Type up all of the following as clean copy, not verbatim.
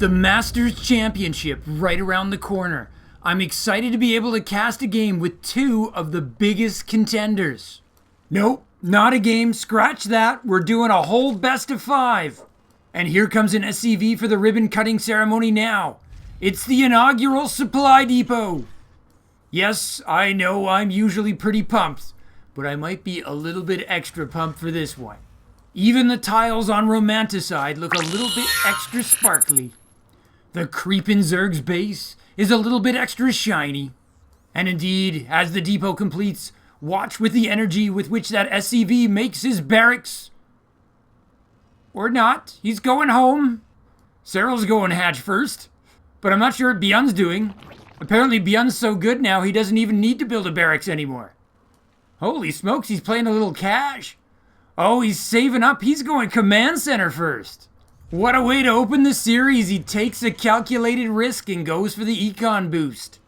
the Masters Championship right around the corner, I'm excited to be able to cast a game with two of the biggest contenders. Nope, not a game, scratch that, we're doing a whole best of 5. And here comes an SCV for the ribbon cutting ceremony now. It's the inaugural supply depot. Yes, I know I'm usually pretty pumped, but I might be a little bit extra pumped for this one. Even the tiles on Romanticide look a little bit extra sparkly. The creepin' Zerg's base is a little bit extra shiny. And indeed, as the depot completes, watch with the energy with which that SCV makes his barracks. Or not, he's going home. Serral's going hatch first. But I'm not sure what Byun's doing. Apparently Byun's so good now he doesn't even need to build a barracks anymore. Holy smokes, he's playing a little cash. Oh, he's saving up. He's going command center first. What a way to open the series. He takes a calculated risk and goes for the econ boost.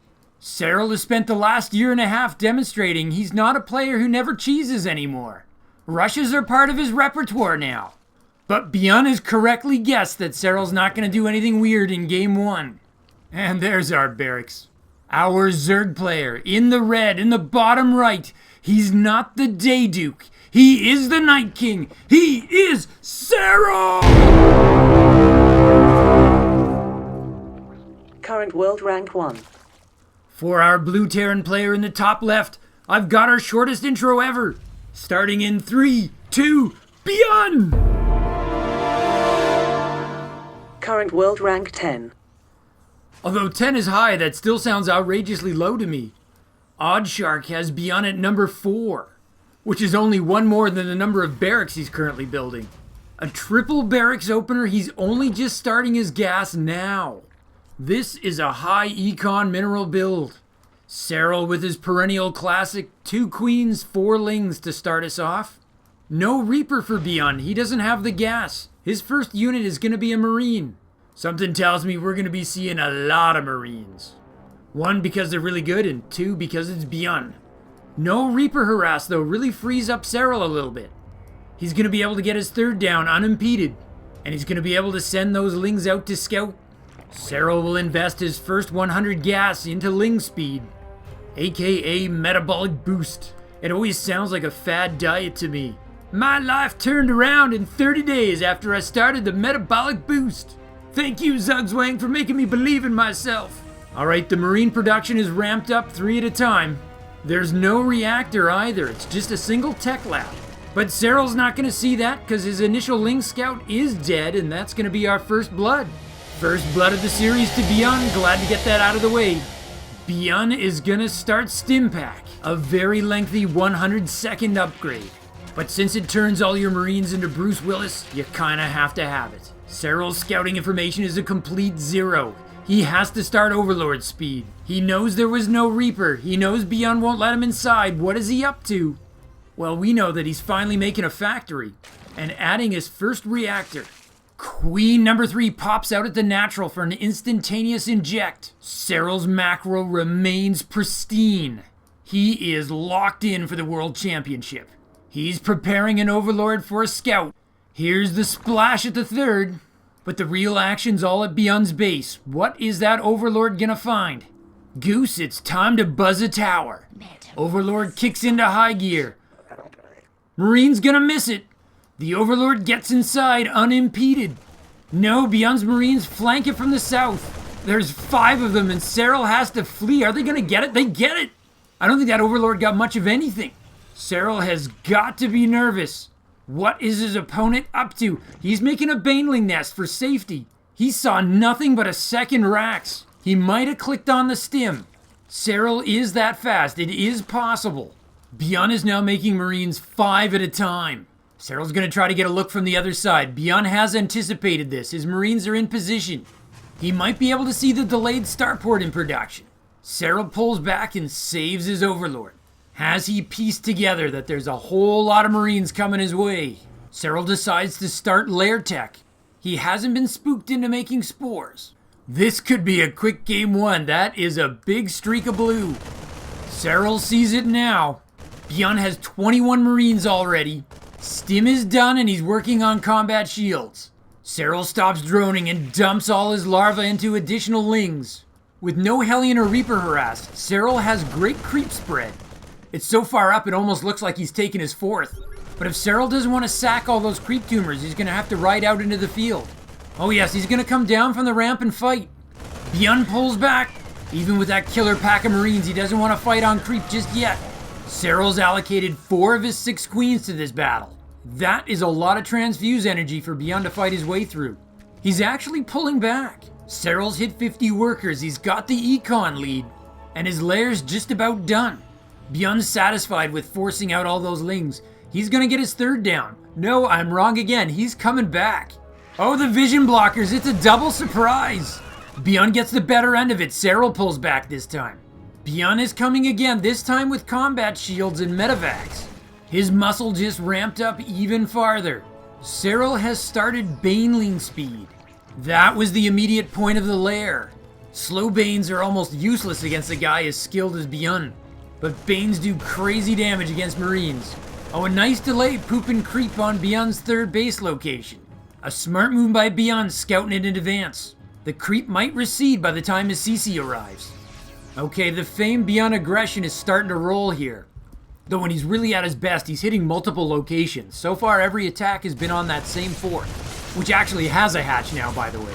Serral has spent the last year and a half demonstrating he's not a player who never cheeses anymore. Rushes are part of his repertoire now. But Byun has correctly guessed that Serral's not going to do anything weird in game 1. And there's our barracks. Our Zerg player in the red in the bottom right. He's not the Day Duke. He is the Night King. He is Serral! Current world rank 1. For our Blue Terran player in the top left, I've got our shortest intro ever. Starting in 3, 2, Byun! Current world rank 10. Although 10 is high, that still sounds outrageously low to me. Oddshark has Byun at number 4, which is only one more than the number of barracks he's currently building. A triple barracks opener, he's only just starting his gas now. This is a high econ mineral build. Serral with his perennial classic 2 queens, 4 lings to start us off. No Reaper for Byun, he doesn't have the gas. His first unit is going to be a Marine. Something tells me we're going to be seeing a lot of Marines. 1, because they're really good, and 2, because it's Byun. No Reaper harass, though, really frees up Serral a little bit. He's going to be able to get his 3rd down unimpeded, and he's going to be able to send those lings out to scout. Serral will invest his first 100 gas into ling speed, aka metabolic boost. It always sounds like a fad diet to me. My life turned around in 30 days after I started the metabolic boost. Thank you, Zugzwang, for making me believe in myself. Alright, the Marine production is ramped up 3 at a time. There's no reactor either, it's just a single tech lab. But Serral's not going to see that because his initial Ling Scout is dead, and that's going to be our first blood. First blood of the series to Byun, glad to get that out of the way. Byun is going to start Stimpack, a very lengthy 100-second upgrade. But since it turns all your Marines into Bruce Willis, you kinda have to have it. Serral's scouting information is a complete 0. He has to start Overlord speed. He knows there was no Reaper. He knows Byun won't let him inside. What is he up to? Well, we know that he's finally making a factory and adding his first reactor. Queen number 3 pops out at the natural for an instantaneous inject. Serral's macro remains pristine. He is locked in for the World Championship. He's preparing an Overlord for a scout. Here's the splash at the 3rd. But the real action's all at Byun's base. What is that Overlord gonna find? Goose, it's time to buzz a tower. Overlord kicks into high gear. Marine's gonna miss it. The Overlord gets inside unimpeded. No, Byun's Marines flank it from the south. There's 5 of them and Serral has to flee. Are they gonna get it? They get it! I don't think that Overlord got much of anything. Serral has got to be nervous. What is his opponent up to? He's making a Baneling nest for safety. He saw nothing but a second Rax. He might have clicked on the stim. Serral is that fast. It is possible. Byun is now making Marines 5 at a time. Serral's going to try to get a look from the other side. Byun has anticipated this. His Marines are in position. He might be able to see the delayed starport in production. Serral pulls back and saves his Overlord. Has he pieced together that there's a whole lot of Marines coming his way? Serral decides to start Lair Tech. He hasn't been spooked into making spores. This could be a quick game 1. That is a big streak of blue. Serral sees it now. Byun has 21 Marines already. Stim is done and he's working on combat shields. Serral stops droning and dumps all his larvae into additional lings. With no Hellion or Reaper harassed, Serral has great creep spread. It's so far up it almost looks like he's taken his fourth. But if Serral doesn't want to sack all those creep tumors, he's going to have to ride out into the field. Oh yes, he's going to come down from the ramp and fight. Byun pulls back. Even with that killer pack of Marines, he doesn't want to fight on creep just yet. Serral's allocated 4 of his 6 queens to this battle. That is a lot of transfuse energy for Byun to fight his way through. He's actually pulling back. Serral's hit 50 workers, he's got the econ lead, and his lair's just about done. Byun's satisfied with forcing out all those lings. He's gonna get his 3rd down. No, I'm wrong again, he's coming back. Oh, the vision blockers, it's a double surprise. Byun gets the better end of it, Serral pulls back this time. Byun is coming again, this time with combat shields and medevacs. His muscle just ramped up even farther. Serral has started baneling speed. That was the immediate point of the lair. Slow banes are almost useless against a guy as skilled as Byun, but banes do crazy damage against Marines. Oh, a nice delay pooping creep on Byun's 3rd base location. A smart move by Byun scouting it in advance. The creep might recede by the time his CC arrives. Okay, the famed Byun aggression is starting to roll here. Though when he's really at his best, he's hitting multiple locations. So far, every attack has been on that same fort, which actually has a hatch now, by the way.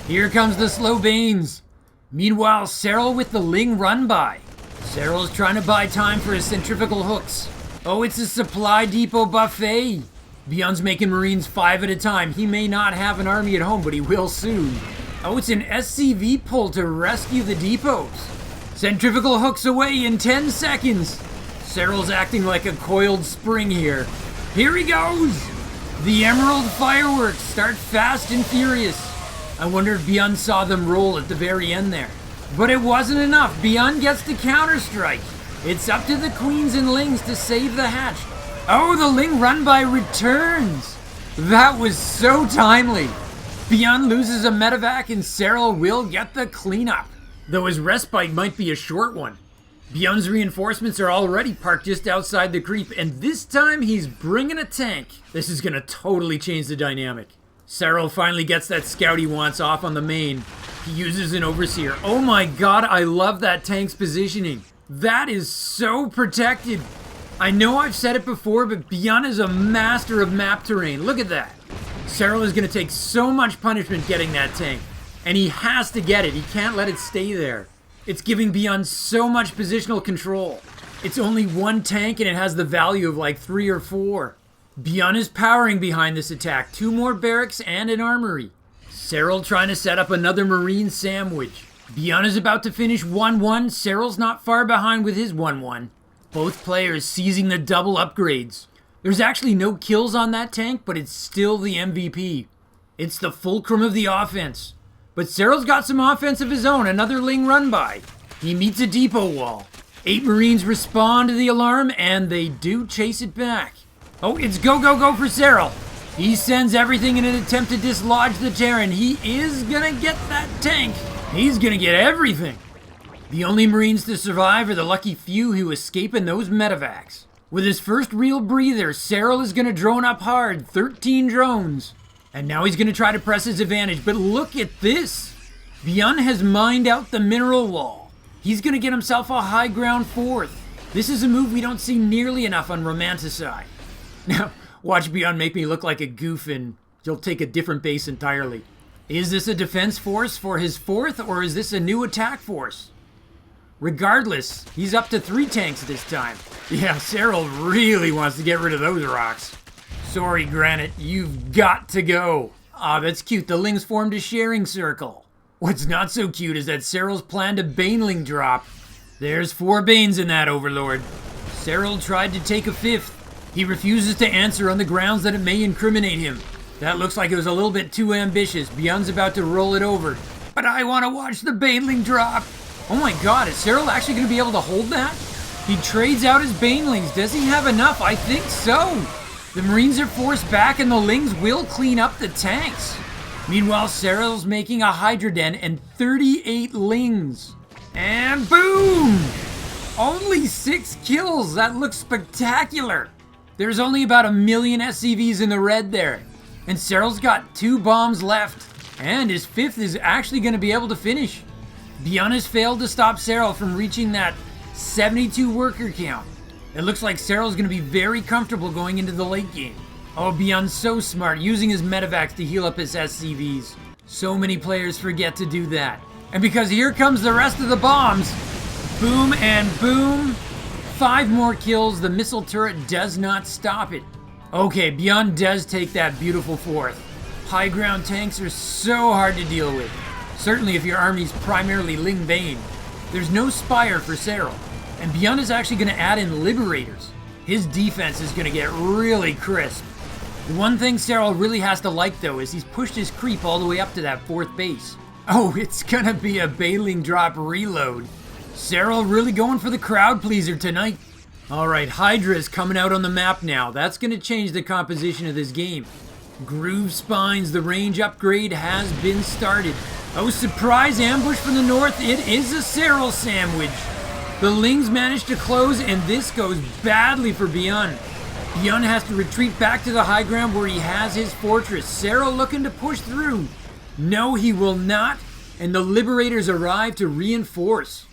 Here comes the slow banes. Meanwhile, Serral with the Ling run by. Serral's trying to buy time for his centrifugal hooks. Oh, it's a supply depot buffet. Byun's making Marines 5 at a time. He may not have an army at home, but he will soon. Oh, it's an SCV pull to rescue the depots. Centrifugal hooks away in 10 seconds. Serral's acting like a coiled spring here. Here he goes! The emerald fireworks start fast and furious. I wonder if Byun saw them roll at the very end there. But it wasn't enough. Byun gets the counter-strike. It's up to the queens and lings to save the hatch. Oh, the ling run-by returns! That was so timely. Byun loses a medevac and Serral will get the cleanup. Though his respite might be a short one. Byun's reinforcements are already parked just outside the creep, and this time he's bringing a tank. This is gonna totally change the dynamic. Serral finally gets that scout he wants off on the main. He uses an overseer. Oh my god, I love that tank's positioning. That is so protected. I know I've said it before, but Byun is a master of map terrain. Look at that. Serral is gonna take so much punishment getting that tank. And he has to get it. He can't let it stay there. It's giving Byun so much positional control. It's only 1 tank and it has the value of like 3 or 4. Byun is powering behind this attack. 2 more barracks and an armory. Serral trying to set up another Marine sandwich. Byun is about to finish 1-1. Serral's not far behind with his 1-1. Both players seizing the double upgrades. There's actually no kills on that tank, but it's still the MVP. It's the fulcrum of the offense. But Serral's got some offense of his own, another ling run by. He meets a depot wall. 8 Marines respond to the alarm, and they do chase it back. Oh, it's go, go, go for Serral. He sends everything in an attempt to dislodge the Terran. He is gonna get that tank. He's gonna get everything. The only Marines to survive are the lucky few who escape in those medevacs. With his first real breather, Serral is gonna drone up hard, 13 drones. And now he's going to try to press his advantage, but look at this! Byun has mined out the mineral wall. He's going to get himself a high ground 4th. This is a move we don't see nearly enough on Romanticide. Now, watch Byun make me look like a goof and you'll take a different base entirely. Is this a defense force for his 4th, or is this a new attack force? Regardless, he's up to 3 tanks this time. Yeah, Serral really wants to get rid of those rocks. Sorry, Granite, you've got to go. Ah, that's cute. The lings formed a sharing circle. What's not so cute is that Serral's planned a baneling drop. There's 4 banes in that, Overlord. Serral tried to take a 5th. He refuses to answer on the grounds that it may incriminate him. That looks like it was a little bit too ambitious. Byun's about to roll it over. But I want to watch the baneling drop. Oh my god, is Serral actually going to be able to hold that? He trades out his banelings. Does he have enough? I think so. The Marines are forced back and the lings will clean up the tanks. Meanwhile, Serral's making a Hydra Den and 38 lings. And boom! Only 6 kills. That looks spectacular. There's only about 1 million SCVs in the red there. And Serral's got 2 bombs left. And his 5th is actually going to be able to finish. Byun has failed to stop Serral from reaching that 72 worker count. It looks like Serral's going to be very comfortable going into the late game. Oh, Byun's so smart, using his medevacs to heal up his SCVs. So many players forget to do that. And because here comes the rest of the bombs. Boom and boom. 5 more kills. The missile turret does not stop it. Okay, Byun does take that beautiful 4th. High ground tanks are so hard to deal with. Certainly if your army's primarily Ling Bane. There's no Spire for Serral. And Byun is actually going to add in Liberators. His defense is going to get really crisp. The one thing Serral really has to like though is he's pushed his creep all the way up to that 4th base. Oh, it's going to be a Bailing Drop reload. Serral really going for the crowd pleaser tonight. Alright, Hydra is coming out on the map now. That's going to change the composition of this game. Groove Spines, the range upgrade has been started. Oh, surprise ambush from the north. It is a Serral sandwich. The Lings managed to close, and this goes badly for Byun. Byun has to retreat back to the high ground where he has his fortress. Serral looking to push through. No, he will not. And the Liberators arrive to reinforce.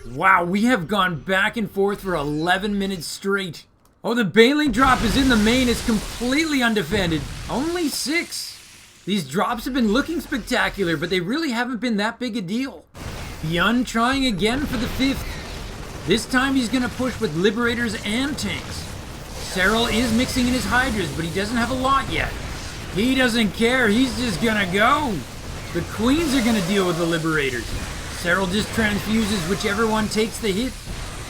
Wow, we have gone back and forth for 11 minutes straight. Oh, the Bailing Drop is in the main. It's completely undefended. Only 6. These drops have been looking spectacular, but they really haven't been that big a deal. Byun trying again for the 5th. This time he's going to push with Liberators and tanks. Serral is mixing in his Hydras, but he doesn't have a lot yet. He doesn't care. He's just going to go. The Queens are going to deal with the Liberators. Serral just transfuses whichever one takes the hit.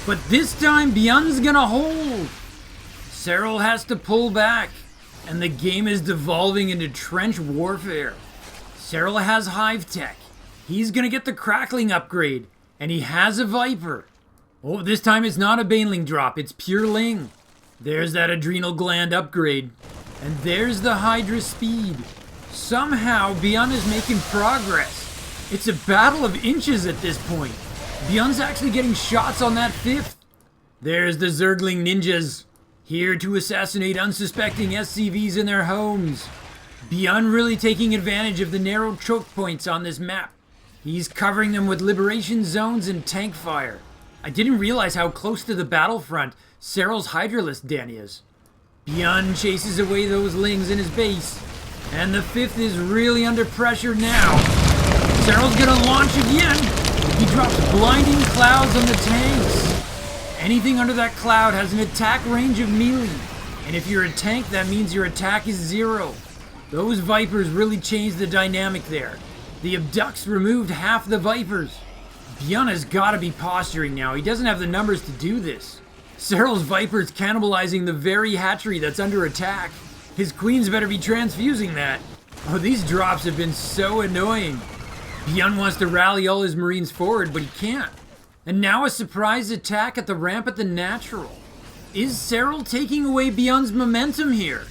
But this time, Byun's going to hold. Serral has to pull back. And the game is devolving into trench warfare. Serral has Hive Tech. He's going to get the Crackling upgrade. And he has a Viper. Oh, this time it's not a Bailing Drop. It's pure Ling. There's that Adrenal Gland upgrade. And there's the Hydra speed. Somehow, Byun is making progress. It's a battle of inches at this point. Byun's actually getting shots on that 5th. There's the Zergling ninjas. Here to assassinate unsuspecting SCVs in their homes. Byun really taking advantage of the narrow choke points on this map. He's covering them with liberation zones and tank fire. I didn't realize how close to the battlefront Serral's Hydralist den is. Byun chases away those Lings in his base. And the 5th is really under pressure now. Serral's gonna launch again. He drops blinding clouds on the tanks. Anything under that cloud has an attack range of melee. And if you're a tank, that means your attack is 0. Those Vipers really changed the dynamic there. The Abducts removed half the Vipers. Byun has got to be posturing now. He doesn't have the numbers to do this. Serral's Viper's cannibalizing the very hatchery that's under attack. His Queens better be transfusing that. Oh, these drops have been so annoying. Byun wants to rally all his Marines forward, but he can't. And now a surprise attack at the ramp at the natural. Is Serral taking away Byun's momentum here?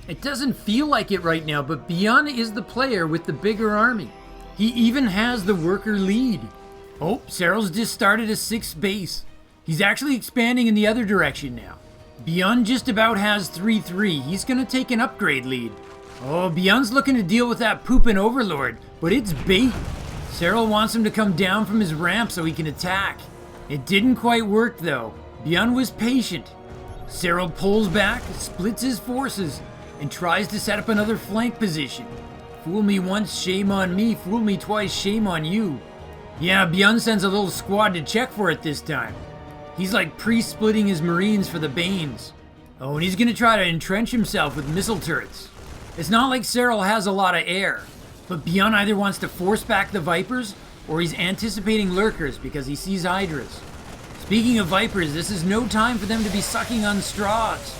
It doesn't feel like it right now, but Byun is the player with the bigger army. He even has the worker lead. Oh, Serral's just started a 6th base. He's actually expanding in the other direction now. Byun just about has 3-3. He's going to take an upgrade lead. Oh, Byun's looking to deal with that poopin' overlord, but it's bait. Serral wants him to come down from his ramp so he can attack. It didn't quite work though. Byun was patient. Serral pulls back, splits his forces, and tries to set up another flank position. Fool me once, shame on me. Fool me twice, shame on you. Yeah, Byun sends a little squad to check for it this time. He's like pre-splitting his Marines for the Banes. Oh, and he's gonna try to entrench himself with missile turrets. It's not like Serral has a lot of air, but Byun either wants to force back the Vipers, or he's anticipating lurkers because he sees Hydras. Speaking of Vipers, this is no time for them to be sucking on straws.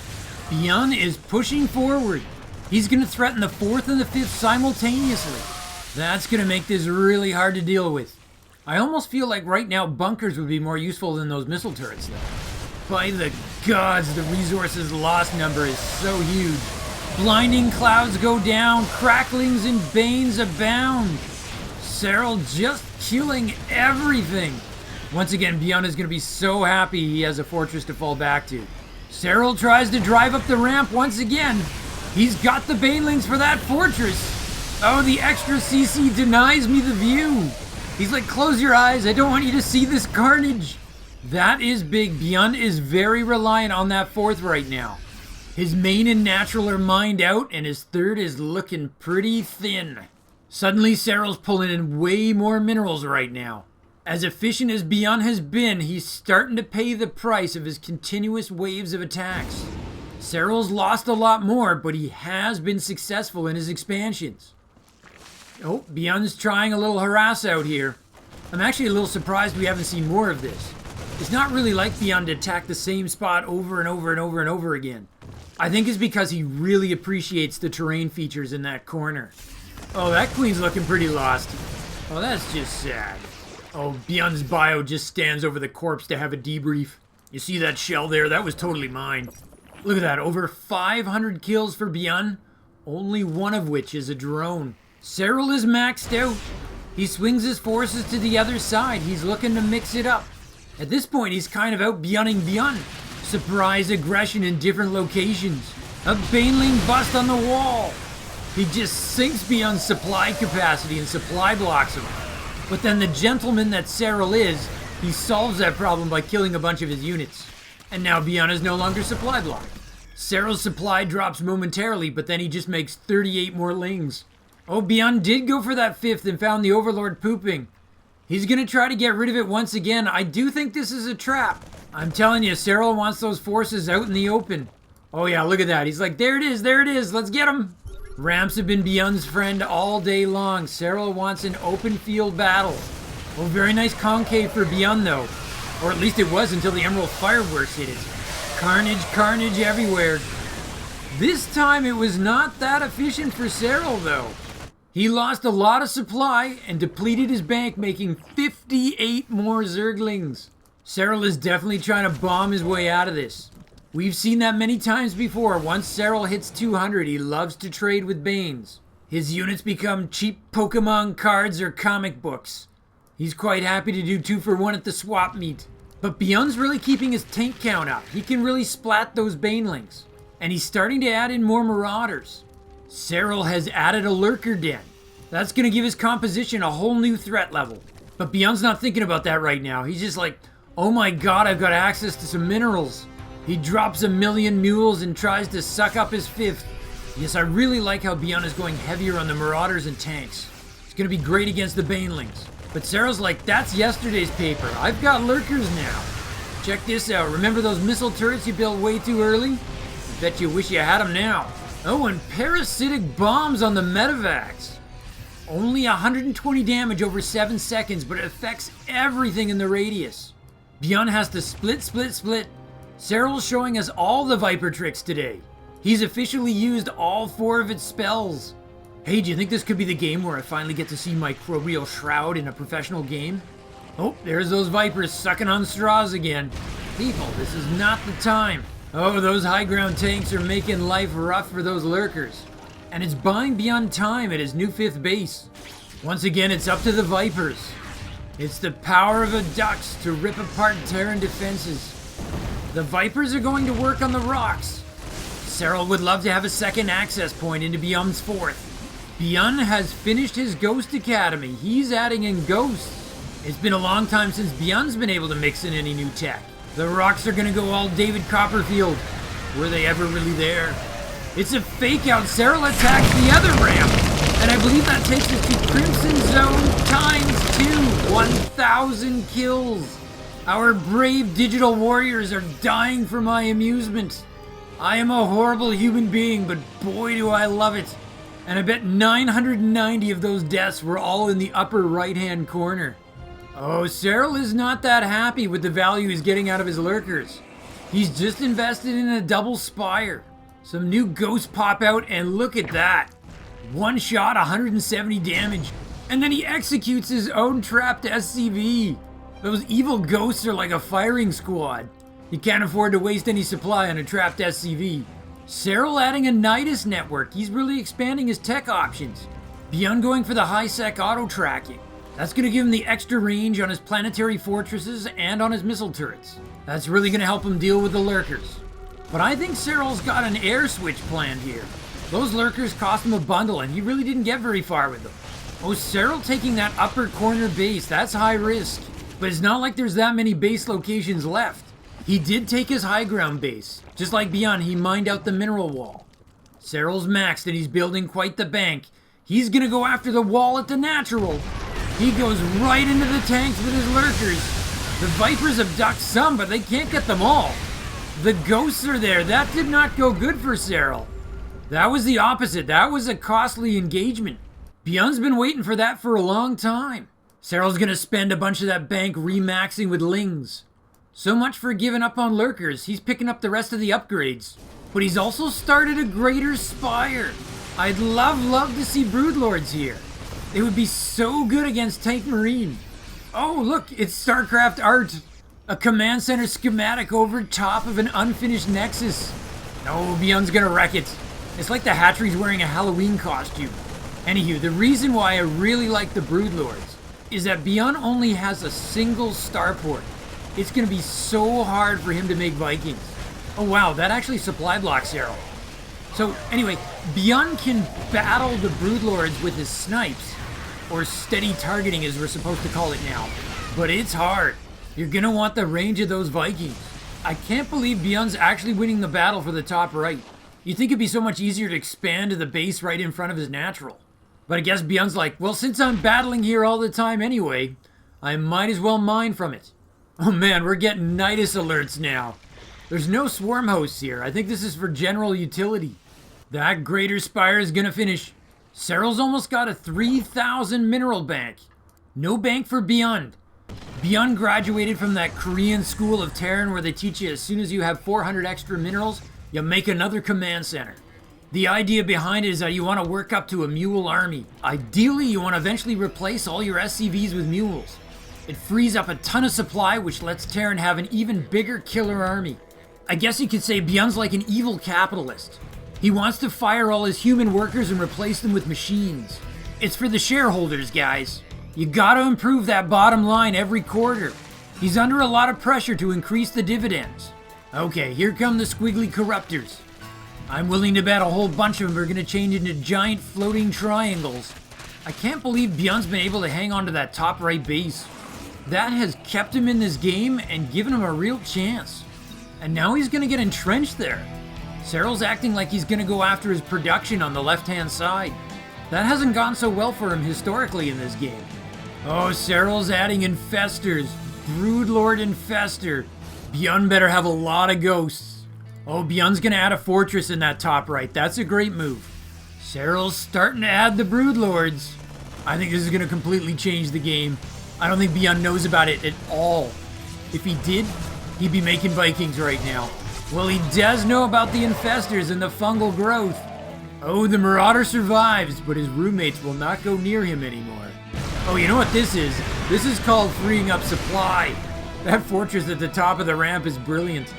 Byun is pushing forward. He's gonna threaten the 4th and the 5th simultaneously. That's gonna make this really hard to deal with. I almost feel like right now bunkers would be more useful than those missile turrets though. By the gods, the resources lost number is so huge. Blinding clouds go down, cracklings and banes abound. Serral just killing everything. Once again, Byun is going to be so happy he has a fortress to fall back to. Serral tries to drive up the ramp once again. He's got the banelings for that fortress. Oh, the extra CC denies me the view. He's like, close your eyes. I don't want you to see this carnage. That is big. Byun is very reliant on that fourth right now. His main and natural are mined out, and his third is looking pretty thin. Suddenly, Serral's pulling in way more minerals right now. As efficient as Byun has been, he's starting to pay the price of his continuous waves of attacks. Serral's lost a lot more, but he has been successful in his expansions. Oh, Byun's trying a little harass out here. I'm actually a little surprised we haven't seen more of this. It's not really like Byun to attack the same spot over and over and over and over again. I think it's because he really appreciates the terrain features in that corner. Oh, that queen's looking pretty lost. Oh, that's just sad. Oh, Byun's bio just stands over the corpse to have a debrief. You see that shell there? That was totally mine. Look at that, over 500 kills for Byun, only one of which is a drone. Serral is maxed out. He swings his forces to the other side. He's looking to mix it up. At this point, he's kind of out Byunning Byun. Surprise aggression in different locations. A baneling bust on the wall. He just sinks Byun's supply capacity and supply blocks him. But then the gentleman that Serral is, he solves that problem by killing a bunch of his units. And now Byun is no longer supply blocked. Serral's supply drops momentarily, but then he just makes 38 more lings. Oh, Byun did go for that fifth and found the Overlord pooping. He's going to try to get rid of it once again. I do think this is a trap. I'm telling you, Serral wants those forces out in the open. Oh yeah, look at that. He's like, there it is, let's get him. Ramps have been Byun's friend all day long. Serral wants an open field battle. Oh, very nice concave for Byun though. Or at least it was until the Emerald Fireworks hit it. Carnage, carnage everywhere. This time it was not that efficient for Serral though. He lost a lot of supply and depleted his bank, making 58 more Zerglings. Serral is definitely trying to bomb his way out of this. We've seen that many times before. Once Serral hits 200, he loves to trade with Banes. His units become cheap Pokemon cards or comic books. He's quite happy to do 2 for 1 at the swap meet. But Byun's really keeping his tank count up. He can really splat those Banelings. And he's starting to add in more Marauders. Serral has added a Lurker Den. That's going to give his composition a whole new threat level. But Byun's not thinking about that right now. He's just like, oh my god, I've got access to some minerals. He drops 1,000,000 mules and tries to suck up his fifth. Yes, I really like how Byun is going heavier on the Marauders and tanks. It's going to be great against the Banelings. But Serral's like, that's yesterday's paper. I've got Lurkers now. Check this out. Remember those missile turrets you built way too early? I bet you wish you had them now. Oh, and parasitic bombs on the Metavacs. Only 120 damage over 7 seconds, but it affects everything in the radius. Byun has to split. Serral's showing us all the Viper tricks today. He's officially used all 4 of its spells. Hey, do you think this could be the game where I finally get to see Microbial Shroud in a professional game? Oh, there's those Vipers sucking on straws again. People, this is not the time. Oh, those high ground tanks are making life rough for those Lurkers. And it's buying Byun time at his new 5th base. Once again, it's up to the Vipers. It's the power of a Dux to rip apart Terran defenses. The Vipers are going to work on the rocks. Serral would love to have a second access point into Byun's 4th. Byun has finished his Ghost Academy. He's adding in ghosts. It's been a long time since Byun's been able to mix in any new tech. The rocks are going to go all David Copperfield. Were they ever really there? It's a fake out. Serral attacks the other ramp. And I believe that takes us to Crimson Zone times 2. 1,000 kills. Our brave digital warriors are dying for my amusement. I am a horrible human being, but boy do I love it. And I bet 990 of those deaths were all in the upper right-hand corner. Oh, Serral is not that happy with the value he's getting out of his Lurkers. He's just invested in a double Spire. Some new ghosts pop out, and look at that. One shot, 170 damage. And then he executes his own trapped SCV. Those evil ghosts are like a firing squad. You can't afford to waste any supply on a trapped SCV. Serral adding a Nidus network. He's really expanding his tech options. Byun going for the high-sec auto-tracking. That's going to give him the extra range on his planetary fortresses and on his missile turrets. That's really going to help him deal with the Lurkers. But I think Serral's got an air switch planned here. Those lurkers cost him a bundle, and he really didn't get very far with them. Oh, Serral taking that upper corner base, that's high risk. But it's not like there's that many base locations left. He did take his high ground base. Just like Byun, he mined out the mineral wall. Serral's maxed and he's building quite the bank. He's gonna go after the wall at the natural. He goes right into the tanks with his lurkers. The Vipers have ducked some, but they can't get them all. The ghosts are there. That did not go good for Serral. That was the opposite. That was a costly engagement. Byun's been waiting for that for a long time. Serral's gonna spend a bunch of that bank remaxing with lings. So much for giving up on lurkers. He's picking up the rest of the upgrades. But he's also started a greater spire. I'd love to see broodlords here. They would be so good against tank marine. Oh, look, it's Starcraft art. A command center schematic over top of an unfinished nexus. Oh, Byun's gonna wreck it. It's like the hatchery's wearing a Halloween costume. Anywho, the reason why I really like the broodlords is that Byun only has a single starport. It's gonna be so hard for him to make Vikings. Oh wow, that actually supply blocks Serral. So anyway, Byun can battle the broodlords with his snipes, or steady targeting as we're supposed to call it now. But it's hard. You're gonna want the range of those Vikings. I can't believe Byun's actually winning the battle for the top right. You'd think it'd be so much easier to expand to the base right in front of his natural. But I guess Byun's like, well, since I'm battling here all the time anyway, I might as well mine from it. Oh man, we're getting Nidus alerts now. There's no swarm hosts here. I think this is for general utility. That greater spire is gonna finish. Serral's almost got a 3,000 mineral bank. No bank for Byun. Byun graduated from that Korean school of Terran where they teach you as soon as you have 400 extra minerals, you make another command center. The idea behind it is that you want to work up to a mule army. Ideally, you want to eventually replace all your SCVs with mules. It frees up a ton of supply, which lets Terran have an even bigger killer army. I guess you could say Byun's like an evil capitalist. He wants to fire all his human workers and replace them with machines. It's for the shareholders, guys. You gotta improve that bottom line every quarter. He's under a lot of pressure to increase the dividends. Okay, here come the squiggly corruptors. I'm willing to bet a whole bunch of them are gonna change into giant floating triangles. I can't believe Byun's been able to hang on to that top right base. That has kept him in this game and given him a real chance. And now he's gonna get entrenched there. Serral's acting like he's gonna go after his production on the left-hand side. That hasn't gone so well for him historically in this game. Oh, Serral's adding infestors. Broodlord infestor. Byun better have a lot of ghosts. Oh, Byun's gonna add a fortress in that top right. That's a great move. Serral's starting to add the broodlords. I think this is gonna completely change the game. I don't think Byun knows about it at all. If he did, he'd be making Vikings right now. Well, he does know about the infestors and the fungal growth. Oh, the marauder survives, but his roommates will not go near him anymore. Oh, you know what this is? This is called freeing up supply. That fortress at the top of the ramp is brilliant.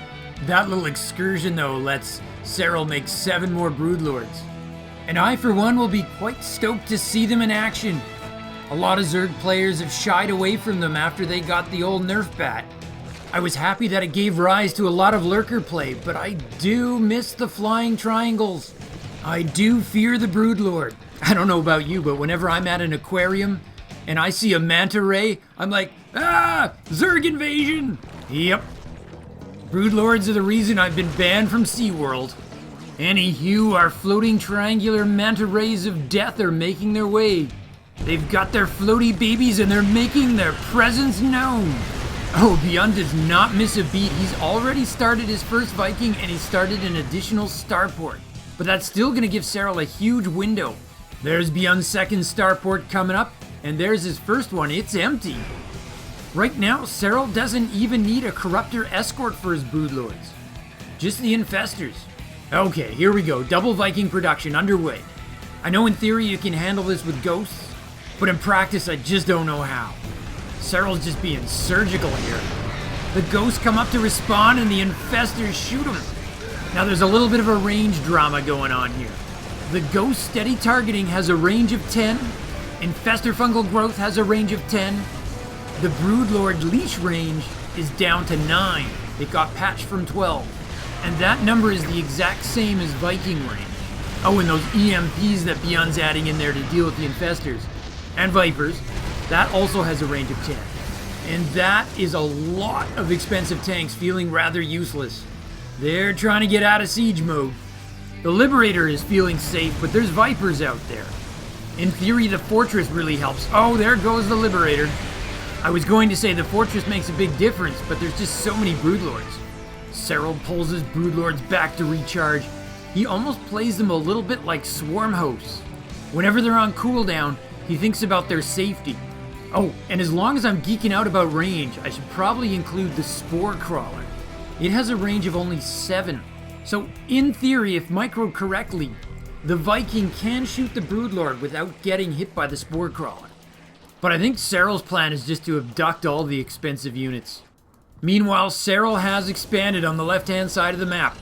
That little excursion, though, lets Serral make 7 more broodlords. And I, for one, will be quite stoked to see them in action. A lot of Zerg players have shied away from them after they got the old Nerf bat. I was happy that it gave rise to a lot of lurker play, but I do miss the flying triangles. I do fear the broodlord. I don't know about you, but whenever I'm at an aquarium and I see a manta ray, I'm like, ah, Zerg invasion! Yep. Broodlords are the reason I've been banned from SeaWorld. Anywho, our floating triangular manta rays of death are making their way. They've got their floaty babies and they're making their presence known. Oh, Byun does not miss a beat. He's already started his first Viking and he started an additional starport. But that's still gonna give Serral a huge window. There's Byun's second starport coming up, and there's his first one. It's empty. Right now, Serral doesn't even need a corruptor escort for his broodlords. Just the infestors. Okay, here we go. Double Viking production underway. I know in theory you can handle this with ghosts, but in practice I just don't know how. Serral's just being surgical here. The ghosts come up to respawn and the infestors shoot them. Now there's a little bit of a range drama going on here. The ghost steady targeting has a range of 10. Infestor fungal growth has a range of 10. The broodlord leash range is down to 9. It got patched from 12. And that number is the exact same as Viking range. Oh, and those EMPs that Byun's adding in there to deal with the infestors. And Vipers. That also has a range of 10. And that is a lot of expensive tanks feeling rather useless. They're trying to get out of siege mode. The Liberator is feeling safe, but there's Vipers out there. In theory, the Fortress really helps. Oh, there goes the Liberator. I was going to say the Fortress makes a big difference, but there's just so many Broodlords. Serral pulls his Broodlords back to recharge. He almost plays them a little bit like swarm hosts. Whenever they're on cooldown, he thinks about their safety. Oh, and as long as I'm geeking out about range, I should probably include the Spore Crawler. It has a range of only 7. So, in theory, if microed correctly, the Viking can shoot the Broodlord without getting hit by the Spore Crawler. But I think Serral's plan is just to abduct all the expensive units. Meanwhile, Serral has expanded on the left-hand side of the map.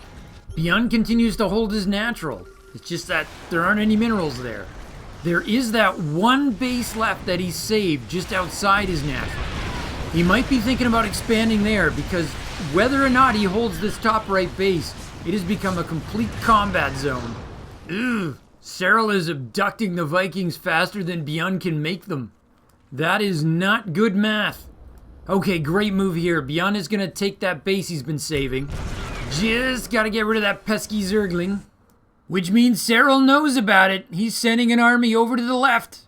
Byun continues to hold his natural. It's just that there aren't any minerals there. There is that one base left that he's saved just outside his natural. He might be thinking about expanding there because whether or not he holds this top right base, it has become a complete combat zone. Ugh, Serral is abducting the Vikings faster than Byun can make them. That is not good math. Okay, great move here. Byun is gonna take that base he's been saving. Just gotta get rid of that pesky Zergling. Which means Serral knows about it. He's sending an army over to the left.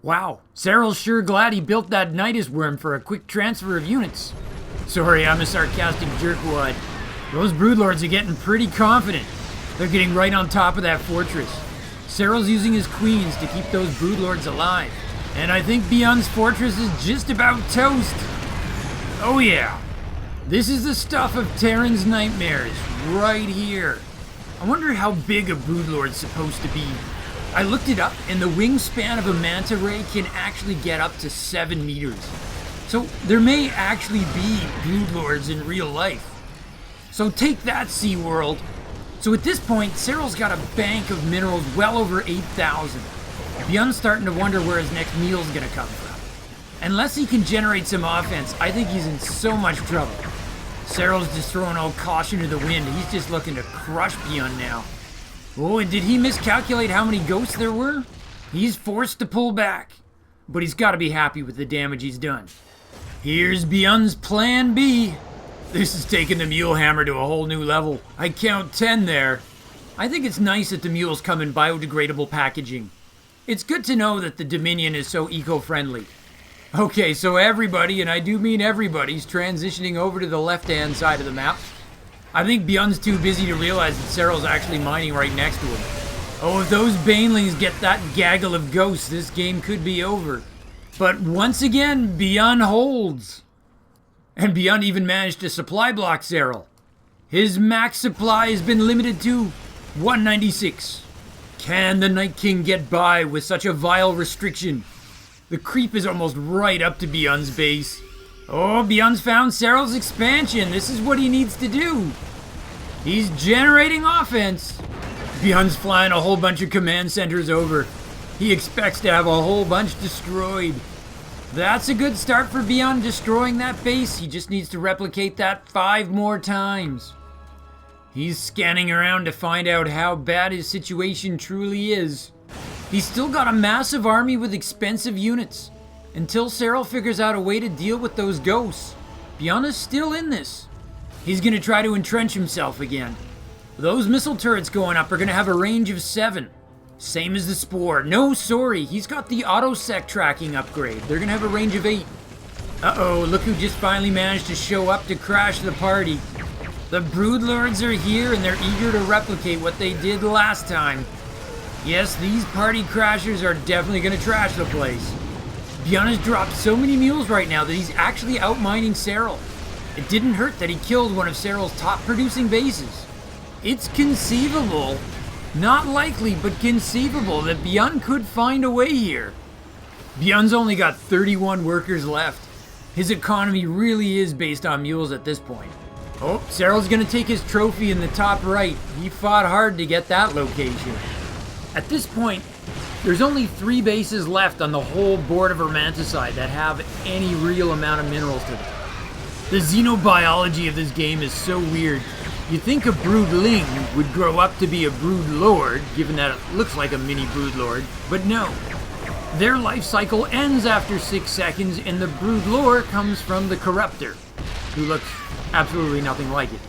Wow, Serral's sure glad he built that Nidus worm for a quick transfer of units. Sorry, I'm a sarcastic jerkwad. Those Broodlords are getting pretty confident. They're getting right on top of that fortress. Serral's using his queens to keep those Broodlords alive. And I think Byun's fortress is just about toast. Oh yeah. This is the stuff of Terran's nightmares, right here. I wonder how big a Broodlord's supposed to be. I looked it up, and the wingspan of a manta ray can actually get up to 7 meters. So there may actually be Broodlords in real life. So take that, SeaWorld. So at this point, Serral's got a bank of minerals well over 8,000. Byun's starting to wonder where his next meal's gonna come from. Unless he can generate some offense, I think he's in so much trouble. Serral's just throwing all caution to the wind. He's just looking to crush Byun now. Oh, and did he miscalculate how many ghosts there were? He's forced to pull back. But he's got to be happy with the damage he's done. Here's Byun's plan B. This is taking the Mule Hammer to a whole new level. I count 10 there. I think it's nice that the mules come in biodegradable packaging. It's good to know that the Dominion is so eco-friendly. Okay, so everybody, and I do mean everybody's transitioning over to the left-hand side of the map. I think Byun's too busy to realize that Serral's actually mining right next to him. Oh, if those Banelings get that gaggle of ghosts, this game could be over. But once again, Byun holds. And Byun even managed to supply block Serral. His max supply has been limited to 196. Can the Night King get by with such a vile restriction? The creep is almost right up to Byun's base. Oh, Byun's found Serral's expansion. This is what he needs to do. He's generating offense. Byun's flying a whole bunch of command centers over. He expects to have a whole bunch destroyed. That's a good start for Byun destroying that base. He just needs to replicate that 5 more times. He's scanning around to find out how bad his situation truly is. He's still got a massive army with expensive units. Until Serral figures out a way to deal with those ghosts, Byun is still in this. He's going to try to entrench himself again. Those missile turrets going up are going to have a range of 7. Same as the Spore. No, sorry, he's got the auto-sec tracking upgrade. They're going to have a range of 8. Uh-oh, look who just finally managed to show up to crash the party. The Broodlords are here and they're eager to replicate what they did last time. Yes, these party crashers are definitely going to trash the place. Byun has dropped so many mules right now that he's actually outmining Serral. It didn't hurt that he killed one of Serral's top producing bases. It's conceivable, not likely, but conceivable that Byun could find a way here. Byun's only got 31 workers left. His economy really is based on mules at this point. Oh, Serral's gonna take his trophy in the top right. He fought hard to get that location. At this point, there's only 3 bases left on the whole board of Romanticide that have any real amount of minerals to them. The xenobiology of this game is so weird. You'd think a broodling would grow up to be a brood lord, given that it looks like a mini brood lord, but no. Their life cycle ends after 6 seconds, and the brood lore comes from the corruptor, who looks absolutely nothing like it.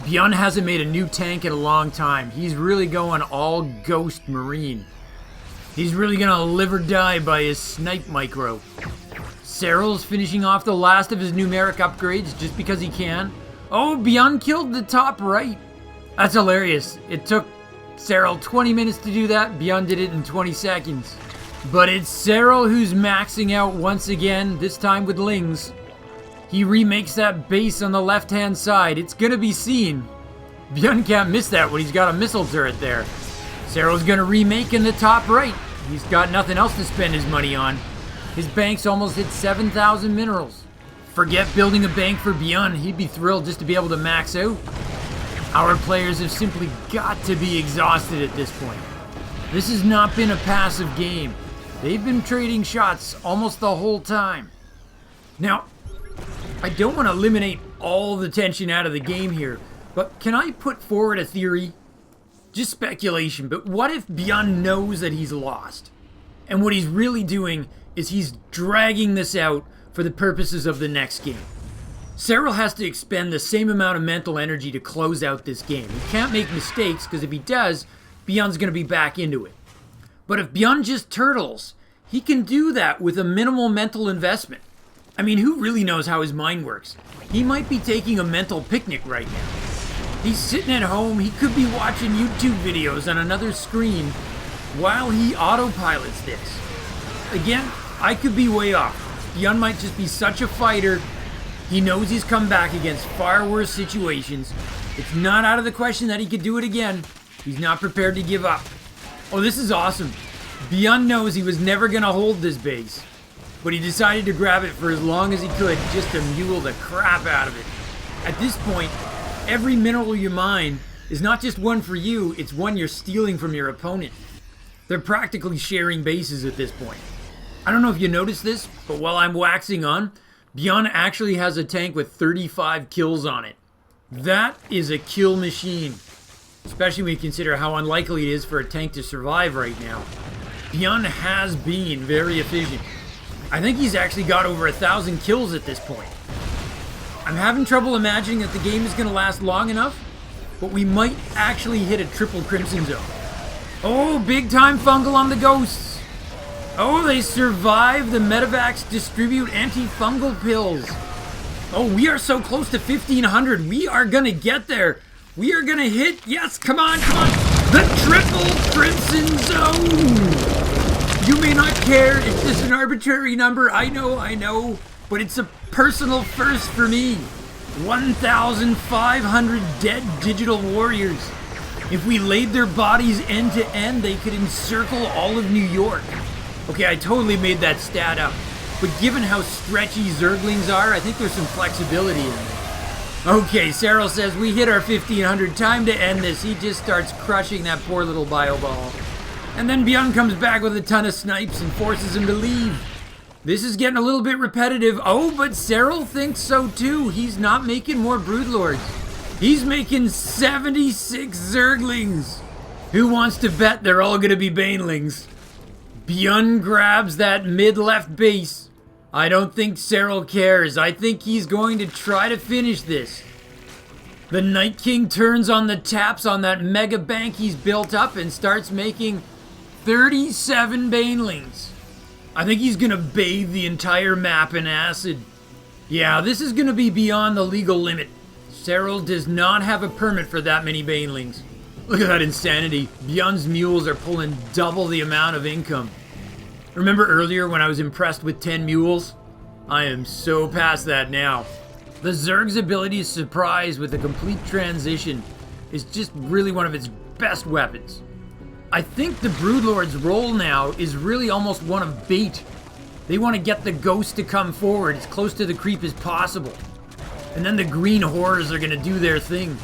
Byun hasn't made a new tank in a long time. He's really going all ghost marine. He's really gonna live or die by his snipe micro. Serral's finishing off the last of his numeric upgrades just because he can. Oh, Byun killed the top right. That's hilarious. It took Serral 20 minutes to do that. Byun did it in 20 seconds. But it's Serral who's maxing out once again, this time with Lings. He remakes that base on the left-hand side. It's gonna be seen. Byun can't miss that when he's got a missile turret there. Serral's gonna remake in the top right. He's got nothing else to spend his money on. His bank's almost hit 7,000 minerals. Forget building a bank for Byun. He'd be thrilled just to be able to max out. Our players have simply got to be exhausted at this point. This has not been a passive game. They've been trading shots almost the whole time. Now, I don't want to eliminate all the tension out of the game here, but can I put forward a theory? Just speculation, but what if Byun knows that he's lost? And what he's really doing is he's dragging this out for the purposes of the next game. Serral has to expend the same amount of mental energy to close out this game. He can't make mistakes, because if he does, Byun's going to be back into it. But if Byun just turtles, he can do that with a minimal mental investment. I mean, who really knows how his mind works? He might be taking a mental picnic right now. He's sitting at home, he could be watching YouTube videos on another screen while he autopilots this. Again, I could be way off. Byun might just be such a fighter. He knows he's come back against far worse situations. It's not out of the question that he could do it again. He's not prepared to give up. Oh, this is awesome. Byun knows he was never going to hold this base, but he decided to grab it for as long as he could just to mule the crap out of it. At this point, every mineral you mine is not just one for you, it's one you're stealing from your opponent. They're practically sharing bases at this point. I don't know if you noticed this, but while I'm waxing on, Byun actually has a tank with 35 kills on it. That is a kill machine, especially when you consider how unlikely it is for a tank to survive right now. Byun has been very efficient. I think he's actually got over 1,000 kills at this point. I'm having trouble imagining that the game is going to last long enough, but we might actually hit a triple crimson zone. Oh, big time fungal on the ghosts. Oh, they survive the Medivacs distribute antifungal pills. Oh, we are so close to 1,500. We are going to get there. We are going to hit, yes, come on, come on. The triple crimson zone. You may not care. It's just an arbitrary number. I know. But it's a personal first for me. 1,500 dead digital warriors. If we laid their bodies end to end, they could encircle all of New York. Okay, I totally made that stat up. But given how stretchy Zerglings are, I think there's some flexibility in there. Okay, Serral says we hit our 1,500. Time to end this. He just starts crushing that poor little bio ball. And then Byun comes back with a ton of snipes and forces him to leave. This is getting a little bit repetitive. Oh, but Serral thinks so too. He's not making more Broodlords. He's making 76 Zerglings. Who wants to bet they're all going to be Banelings? Byun grabs that mid-left base. I don't think Serral cares. I think he's going to try to finish this. The Night King turns on the taps on that mega bank he's built up and starts making 37 Banelings. I think he's going to bathe the entire map in acid. Yeah, this is going to be beyond the legal limit. Serral does not have a permit for that many Banelings. Look at that insanity. Byun's mules are pulling double the amount of income. Remember earlier when I was impressed with 10 mules? I am so past that now. The Zerg's ability to surprise with a complete transition is just really one of its best weapons. I think the Broodlord's role now is really almost one of bait. They want to get the ghost to come forward as close to the creep as possible. And then the green horrors are going to do their thing.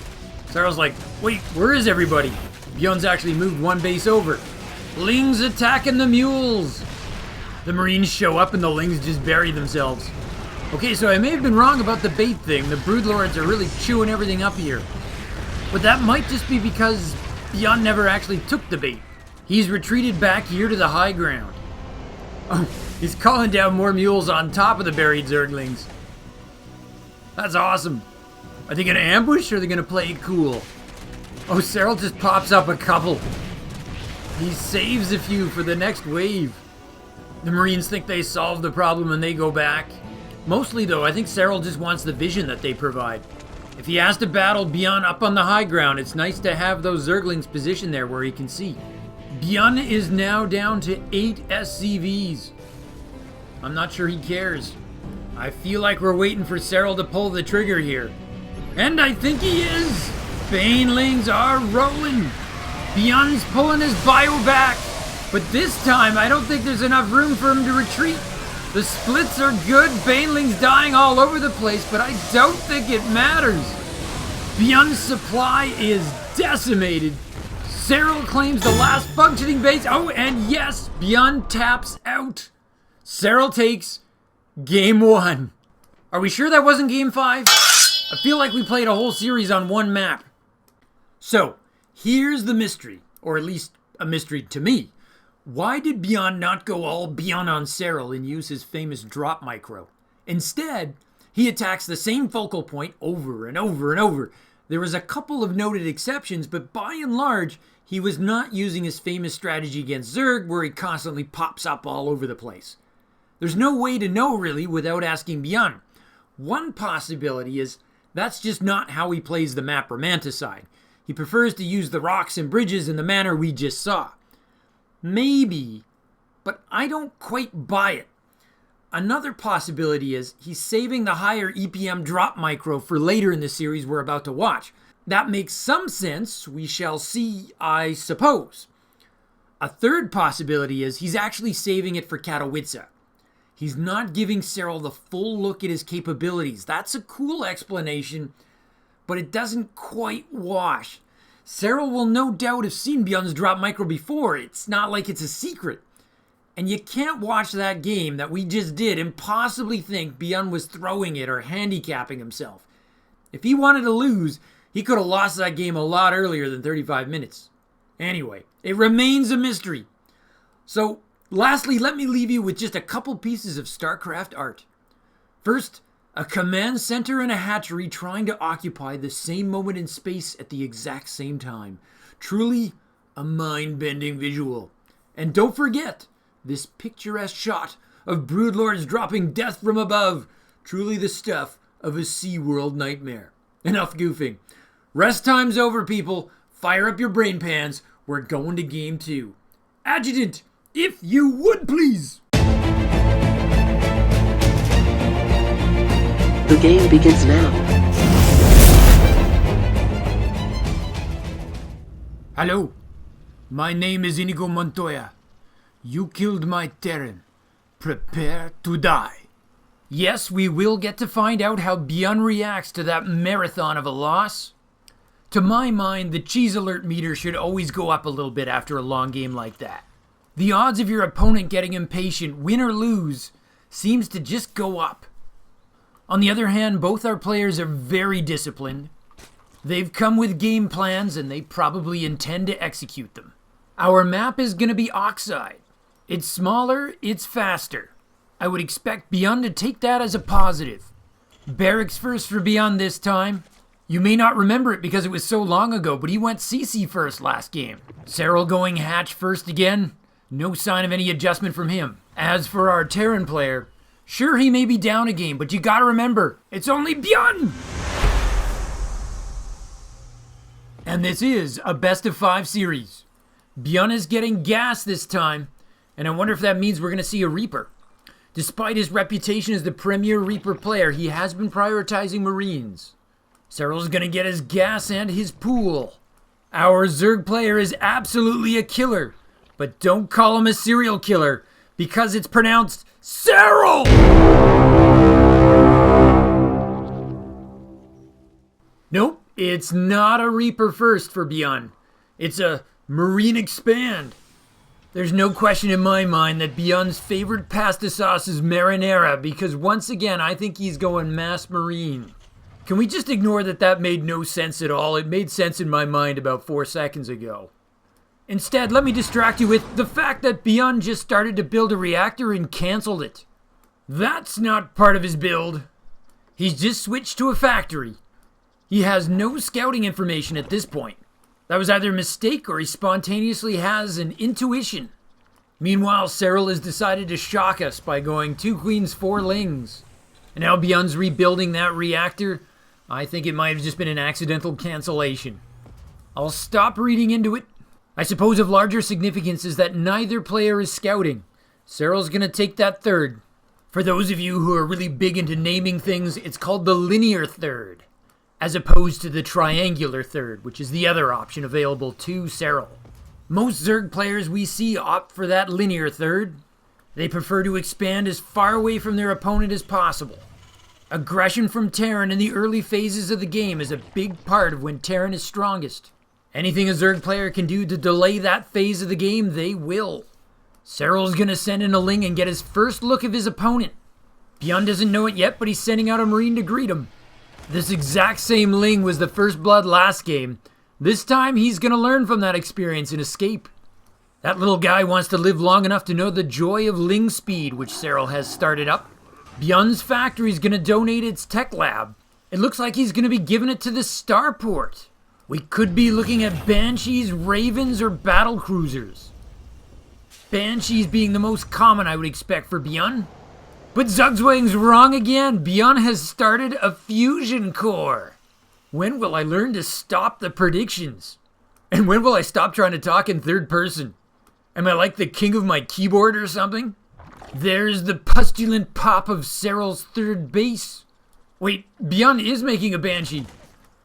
Serral's like, wait, where is everybody? Byun's actually moved one base over. Lings attacking the mules. The Marines show up and the Lings just bury themselves. Okay, so I may have been wrong about the bait thing. The Broodlords are really chewing everything up here. But that might just be because Byun never actually took the bait. He's retreated back here to the high ground. Oh, he's calling down more mules on top of the buried Zerglings. That's awesome. Are they gonna ambush or are they gonna play it cool? Oh, Serral just pops up a couple. He saves a few for the next wave. The Marines think they solved the problem and they go back. Mostly though, I think Serral just wants the vision that they provide. If he has to battle Byun up on the high ground, it's nice to have those Zerglings positioned there where he can see. Byun is now down to 8 SCVs. I'm not sure he cares. I feel like we're waiting for Serral to pull the trigger here. And I think he is! Banelings are rolling! Byun's pulling his bio back! But this time, I don't think there's enough room for him to retreat. The splits are good, Banelings dying all over the place, but I don't think it matters. Byun's supply is decimated. Serral claims the last functioning base. Oh, and yes, Byun taps out. Serral takes game 1. Are we sure that wasn't game 5? I feel like we played a whole series on one map. So, here's the mystery, or at least a mystery to me. Why did Byun not go all Byun on Serral and use his famous drop micro? Instead, he attacks the same focal point over and over and over. There was a couple of noted exceptions, but by and large, he was not using his famous strategy against Zerg where he constantly pops up all over the place. There's no way to know really without asking Byun. One possibility is that's just not how he plays the map Romanticide. He prefers to use the rocks and bridges in the manner we just saw. Maybe, but I don't quite buy it. Another possibility is he's saving the higher EPM drop micro for later in the series we're about to watch. That makes some sense, we shall see, I suppose. A third possibility is he's actually saving it for Katowice. He's not giving Serral the full look at his capabilities. That's a cool explanation, but it doesn't quite wash. Serral will no doubt have seen Byun's drop micro before. It's not like it's a secret. And you can't watch that game that we just did and possibly think Byun was throwing it or handicapping himself. If he wanted to lose, he could have lost that game a lot earlier than 35 minutes. Anyway, it remains a mystery. So, lastly, let me leave you with just a couple pieces of Starcraft art. First, a command center and a hatchery trying to occupy the same moment in space at the exact same time. Truly a mind-bending visual. And don't forget, this picturesque shot of broodlords dropping death from above. Truly the stuff of a SeaWorld nightmare. Enough goofing. Rest time's over, people. Fire up your brain pans. We're going to game 2. Adjutant, if you would please. The game begins now. Hello, my name is Inigo Montoya. You killed my Terran. Prepare to die. Yes, we will get to find out how Byun reacts to that marathon of a loss. To my mind, the cheese alert meter should always go up a little bit after a long game like that. The odds of your opponent getting impatient, win or lose, seems to just go up. On the other hand, both our players are very disciplined. They've come with game plans and they probably intend to execute them. Our map is going to be Oxide. It's smaller, it's faster. I would expect Byun to take that as a positive. Barracks first for Byun this time. You may not remember it because it was so long ago, but he went CC first last game. Serral going hatch first again. No sign of any adjustment from him. As for our Terran player, sure, he may be down a game, but you gotta remember, it's only Byun! And this is a best of 5 series. Byun is getting gas this time, and I wonder if that means we're gonna see a Reaper. Despite his reputation as the premier Reaper player, he has been prioritizing Marines. Serral's gonna get his gas and his pool. Our Zerg player is absolutely a killer, but don't call him a serial killer, because it's pronounced Serral! Nope, it's not a Reaper first for Byun. It's a Marine Expand. There's no question in my mind that Byun's favorite pasta sauce is marinara, because once again, I think he's going mass Marine. Can we just ignore that made no sense at all? It made sense in my mind about 4 seconds ago. Instead, let me distract you with the fact that Byun just started to build a reactor and canceled it. That's not part of his build. He's just switched to a factory. He has no scouting information at this point. That was either a mistake or he spontaneously has an intuition. Meanwhile, Serral has decided to shock us by going 2 queens, 4 lings. And now Byun's rebuilding that reactor. I think it might have just been an accidental cancellation. I'll stop reading into it. I suppose of larger significance is that neither player is scouting. Serral's gonna take that third. For those of you who are really big into naming things, it's called the linear third, as opposed to the triangular third, which is the other option available to Serral. Most Zerg players we see opt for that linear third. They prefer to expand as far away from their opponent as possible. Aggression from Terran in the early phases of the game is a big part of when Terran is strongest. Anything a Zerg player can do to delay that phase of the game, they will. Serral's gonna send in a ling and get his first look of his opponent. Byun doesn't know it yet, but he's sending out a Marine to greet him. This exact same ling was the first blood last game. This time, he's gonna learn from that experience and escape. That little guy wants to live long enough to know the joy of ling speed, which Serral has started up. Byun's factory is gonna donate its tech lab. It looks like he's gonna be giving it to the starport. We could be looking at Banshees, Ravens, or battle cruisers. Banshees being the most common I would expect for Byun. But Zugzwang's wrong again. Byun has started a fusion core. When will I learn to stop the predictions? And when will I stop trying to talk in third person? Am I like the king of my keyboard or something? There's the pustulant pop of Serral's third base. Wait, Byun is making a Banshee.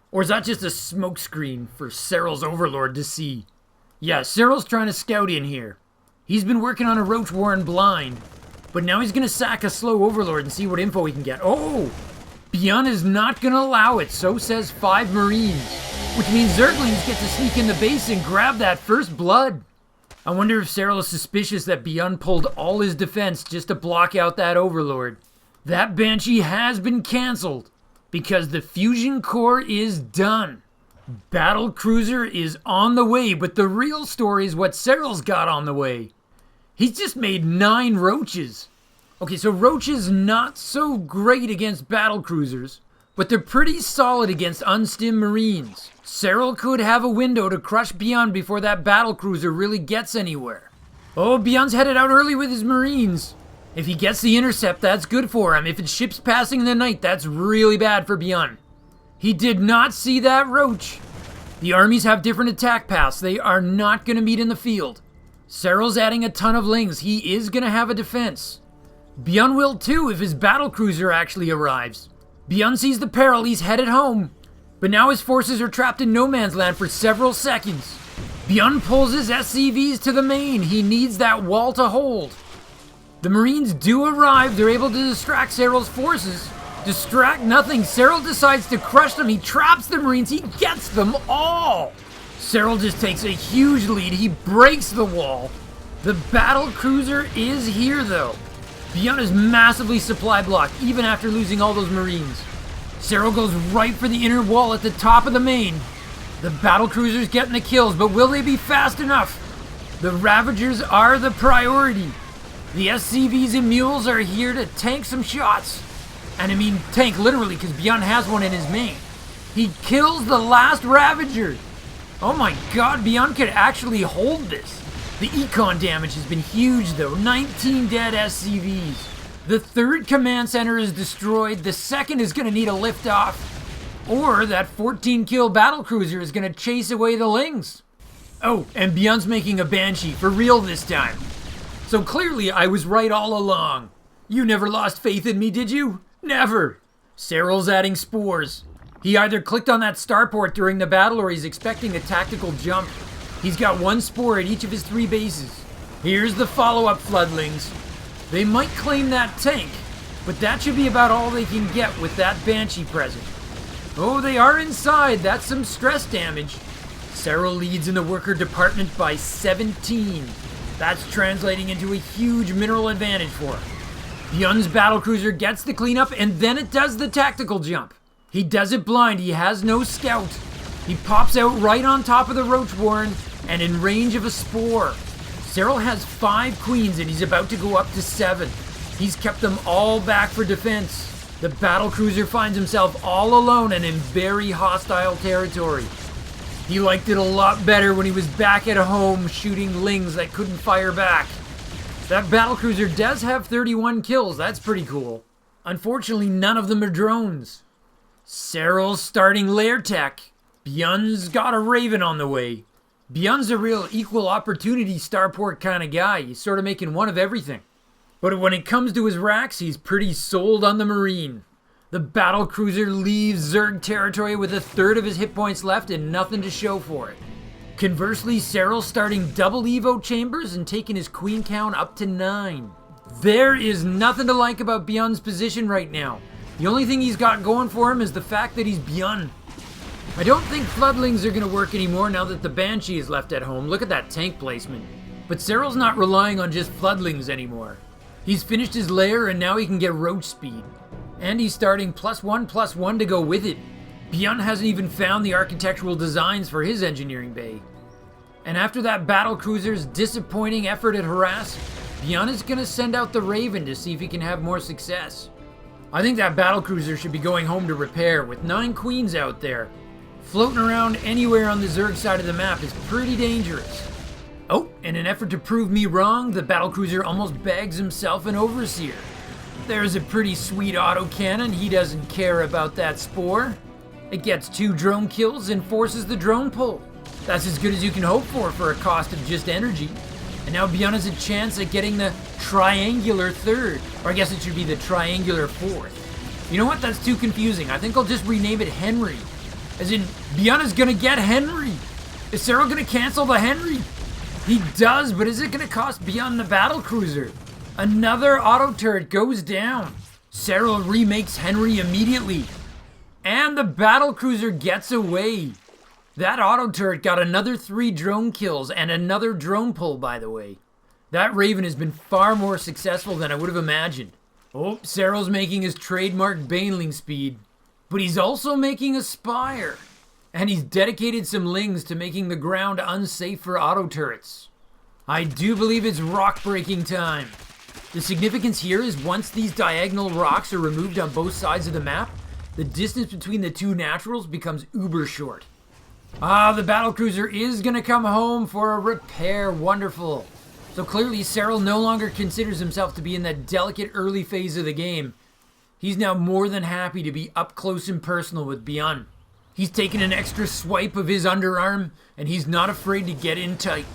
Or is that just a smokescreen for Serral's overlord to see? Yeah, Serral's trying to scout in here. He's been working on a Roach Warren blind, but now he's gonna sack a slow overlord and see what info he can get. Oh! Byun is not gonna allow it, so says 5 Marines, which means Zerglings get to sneak in the base and grab that first blood. I wonder if Serral is suspicious that Byun pulled all his defense just to block out that overlord. That Banshee has been cancelled, because the fusion core is done. Battle Cruiser is on the way, but the real story is what Serral's got on the way. He's just made 9 roaches. Okay, so roaches not so great against battle cruisers, but they're pretty solid against unstim Marines. Serral could have a window to crush Byun before that battle cruiser really gets anywhere. Oh, Byun's headed out early with his Marines. If he gets the intercept, that's good for him. If it's ships passing in the night, that's really bad for Byun. He did not see that roach. The armies have different attack paths. They are not going to meet in the field. Serral's adding a ton of lings. He is going to have a defense. Byun will too if his battle cruiser actually arrives. Byun sees the peril. He's headed home. But now his forces are trapped in no man's land for several seconds. Byun pulls his SCVs to the main. He needs that wall to hold. The Marines do arrive. They're able to distract Serral's forces. Distract nothing. Serral decides to crush them. He traps the Marines. He gets them all. Serral just takes a huge lead. He breaks the wall. The battle cruiser is here though. Byun is massively supply blocked even after losing all those Marines. Serral goes right for the inner wall at the top of the main. The battle cruiser's getting the kills, but will they be fast enough? The Ravagers are the priority. The SCVs and mules are here to tank some shots. And I mean tank literally because Byun has one in his main. He kills the last Ravager. Oh my god, Byun could actually hold this. The econ damage has been huge though, 19 dead SCVs. The third command center is destroyed, the second is gonna need a liftoff. Or that 14 kill battle cruiser is gonna chase away the lings. Oh, and Byun's making a Banshee, for real this time. So clearly I was right all along. You never lost faith in me, did you? Never. Serral's adding spores. He either clicked on that starport during the battle or he's expecting a tactical jump. He's got 1 spore at each of his 3 bases. Here's the follow-up floodlings. They might claim that tank, but that should be about all they can get with that Banshee present. Oh, they are inside. That's some stress damage. Serral leads in the worker department by 17. That's translating into a huge mineral advantage for him. Byun's battlecruiser gets the cleanup and then it does the tactical jump. He does it blind. He has no scout. He pops out right on top of the Roach Warren and in range of a spore. Serral has 5 queens and he's about to go up to 7. He's kept them all back for defense. The battlecruiser finds himself all alone and in very hostile territory. He liked it a lot better when he was back at home shooting lings that couldn't fire back. That battlecruiser does have 31 kills, that's pretty cool. Unfortunately, none of them are drones. Serral's starting lair tech. Byun's got a Raven on the way. Byun's a real equal opportunity starport kind of guy. He's sort of making one of everything. But when it comes to his racks, he's pretty sold on the Marine. The battlecruiser leaves Zerg territory with 1/3 of his hit points left and nothing to show for it. Conversely, Serral's starting double Evo chambers and taking his queen count up to 9. There is nothing to like about Byun's position right now. The only thing he's got going for him is the fact that he's Byun. I don't think floodlings are going to work anymore now that the Banshee is left at home. Look at that tank placement. But Serral's not relying on just floodlings anymore. He's finished his lair and now he can get roach speed. And he's starting +1/+1 to go with it. Byun hasn't even found the architectural designs for his engineering bay. And after that battlecruiser's disappointing effort at harass, Byun is going to send out the Raven to see if he can have more success. I think that battlecruiser should be going home to repair with 9 queens out there. Floating around anywhere on the Zerg side of the map is pretty dangerous. Oh, in an effort to prove me wrong, the battlecruiser almost bags himself an overseer. There's a pretty sweet autocannon. He doesn't care about that spore. It gets 2 drone kills and forces the drone pull. That's as good as you can hope for a cost of just energy. And now Byun has a chance at getting the triangular 3rd. Or I guess it should be the triangular 4th. You know what? That's too confusing. I think I'll just rename it Henry. As in, Byun is gonna get Henry. Is Serral gonna cancel the Henry? He does, but is it gonna cost Byun the battlecruiser? Another auto turret goes down. Serral remakes Henry immediately. And the battlecruiser gets away. That auto turret got another 3 drone kills and another drone pull, by the way. That Raven has been far more successful than I would have imagined. Oh, Serral's making his trademark Baneling speed. But he's also making a Spire. And he's dedicated some lings to making the ground unsafe for auto turrets. I do believe it's rock breaking time. The significance here is once these diagonal rocks are removed on both sides of the map, the distance between the 2 naturals becomes uber short. Ah, the battlecruiser is gonna come home for a repair. Wonderful. So clearly Serral no longer considers himself to be in that delicate early phase of the game. He's now more than happy to be up close and personal with Byun. He's taken an extra swipe of his underarm, and he's not afraid to get in tight.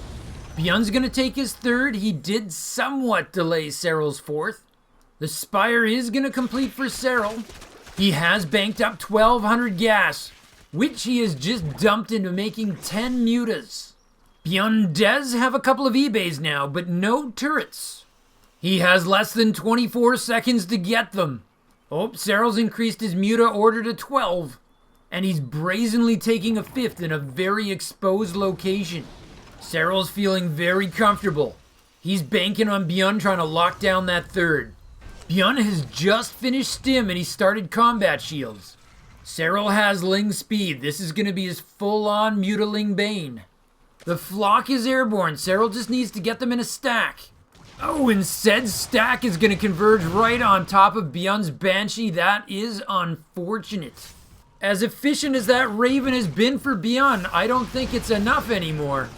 Byun's gonna take his 3rd. He did somewhat delay Serral's 4th. The Spire is gonna complete for Serral. He has banked up 1,200 gas, which he has just dumped into making 10 mutas. Byun does have a couple of eBays now, but no turrets. He has less than 24 seconds to get them. Oh, Serral's increased his muta order to 12. And he's brazenly taking a 5th in a very exposed location. Serral's feeling very comfortable. He's banking on Byun trying to lock down that 3rd. Byun has just finished stim and he started combat shields. Serral has Ling speed. This is going to be his full-on mutiling Bane. The flock is airborne. Serral just needs to get them in a stack. Oh, and said stack is going to converge right on top of Byun's Banshee. That is unfortunate. As efficient as that Raven has been for Byun, I don't think it's enough anymore.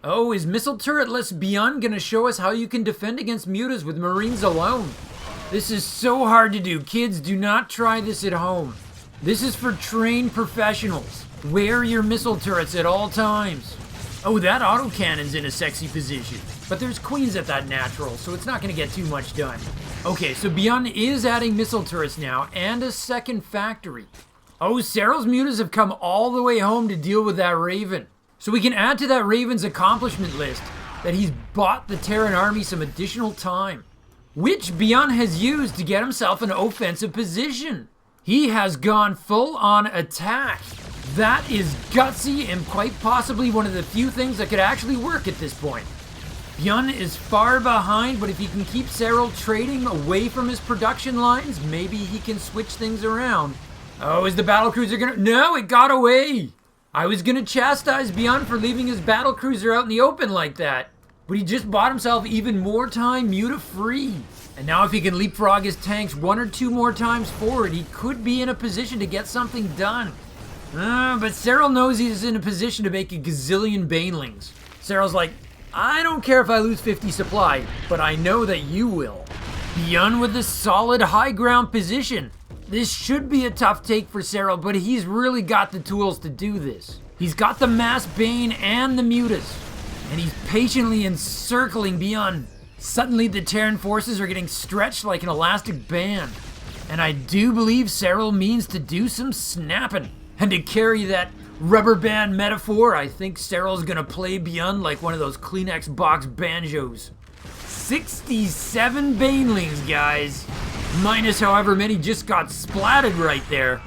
Oh, is missile turretless Byun gonna show us how you can defend against mutas with Marines alone? This is so hard to do. Kids, do not try this at home. This is for trained professionals. Wear your missile turrets at all times. Oh, that autocannon's in a sexy position. But there's queens at that natural, so it's not gonna get too much done. Okay, so Byun is adding missile turrets now, and a second factory. Oh, Serral's mutas have come all the way home to deal with that Raven. So we can add to that Raven's accomplishment list that he's bought the Terran army some additional time, which Byun has used to get himself an offensive position. He has gone full on attack. That is gutsy and quite possibly one of the few things that could actually work at this point. Byun is far behind, but if he can keep Serral trading away from his production lines, maybe he can switch things around. Oh, is the battlecruiser gonna... No, it got away! I was gonna chastise Byun for leaving his battlecruiser out in the open like that. But he just bought himself even more time muta-free. And now if he can leapfrog his tanks 1 or 2 more times forward, he could be in a position to get something done. But Serral knows he's in a position to make a gazillion banelings. Serral's like, I don't care if I lose 50 supply, but I know that you will. Byun with a solid high ground position. This should be a tough take for Serral, but he's really got the tools to do this. He's got the mass bane and the mutas, and he's patiently encircling Byun. Suddenly the Terran forces are getting stretched like an elastic band, and I do believe Serral means to do some snapping. And to carry that rubber band metaphor, I think Serral's gonna play Byun like one of those Kleenex box banjos. 67 banelings, guys. Minus however many just got splatted right there.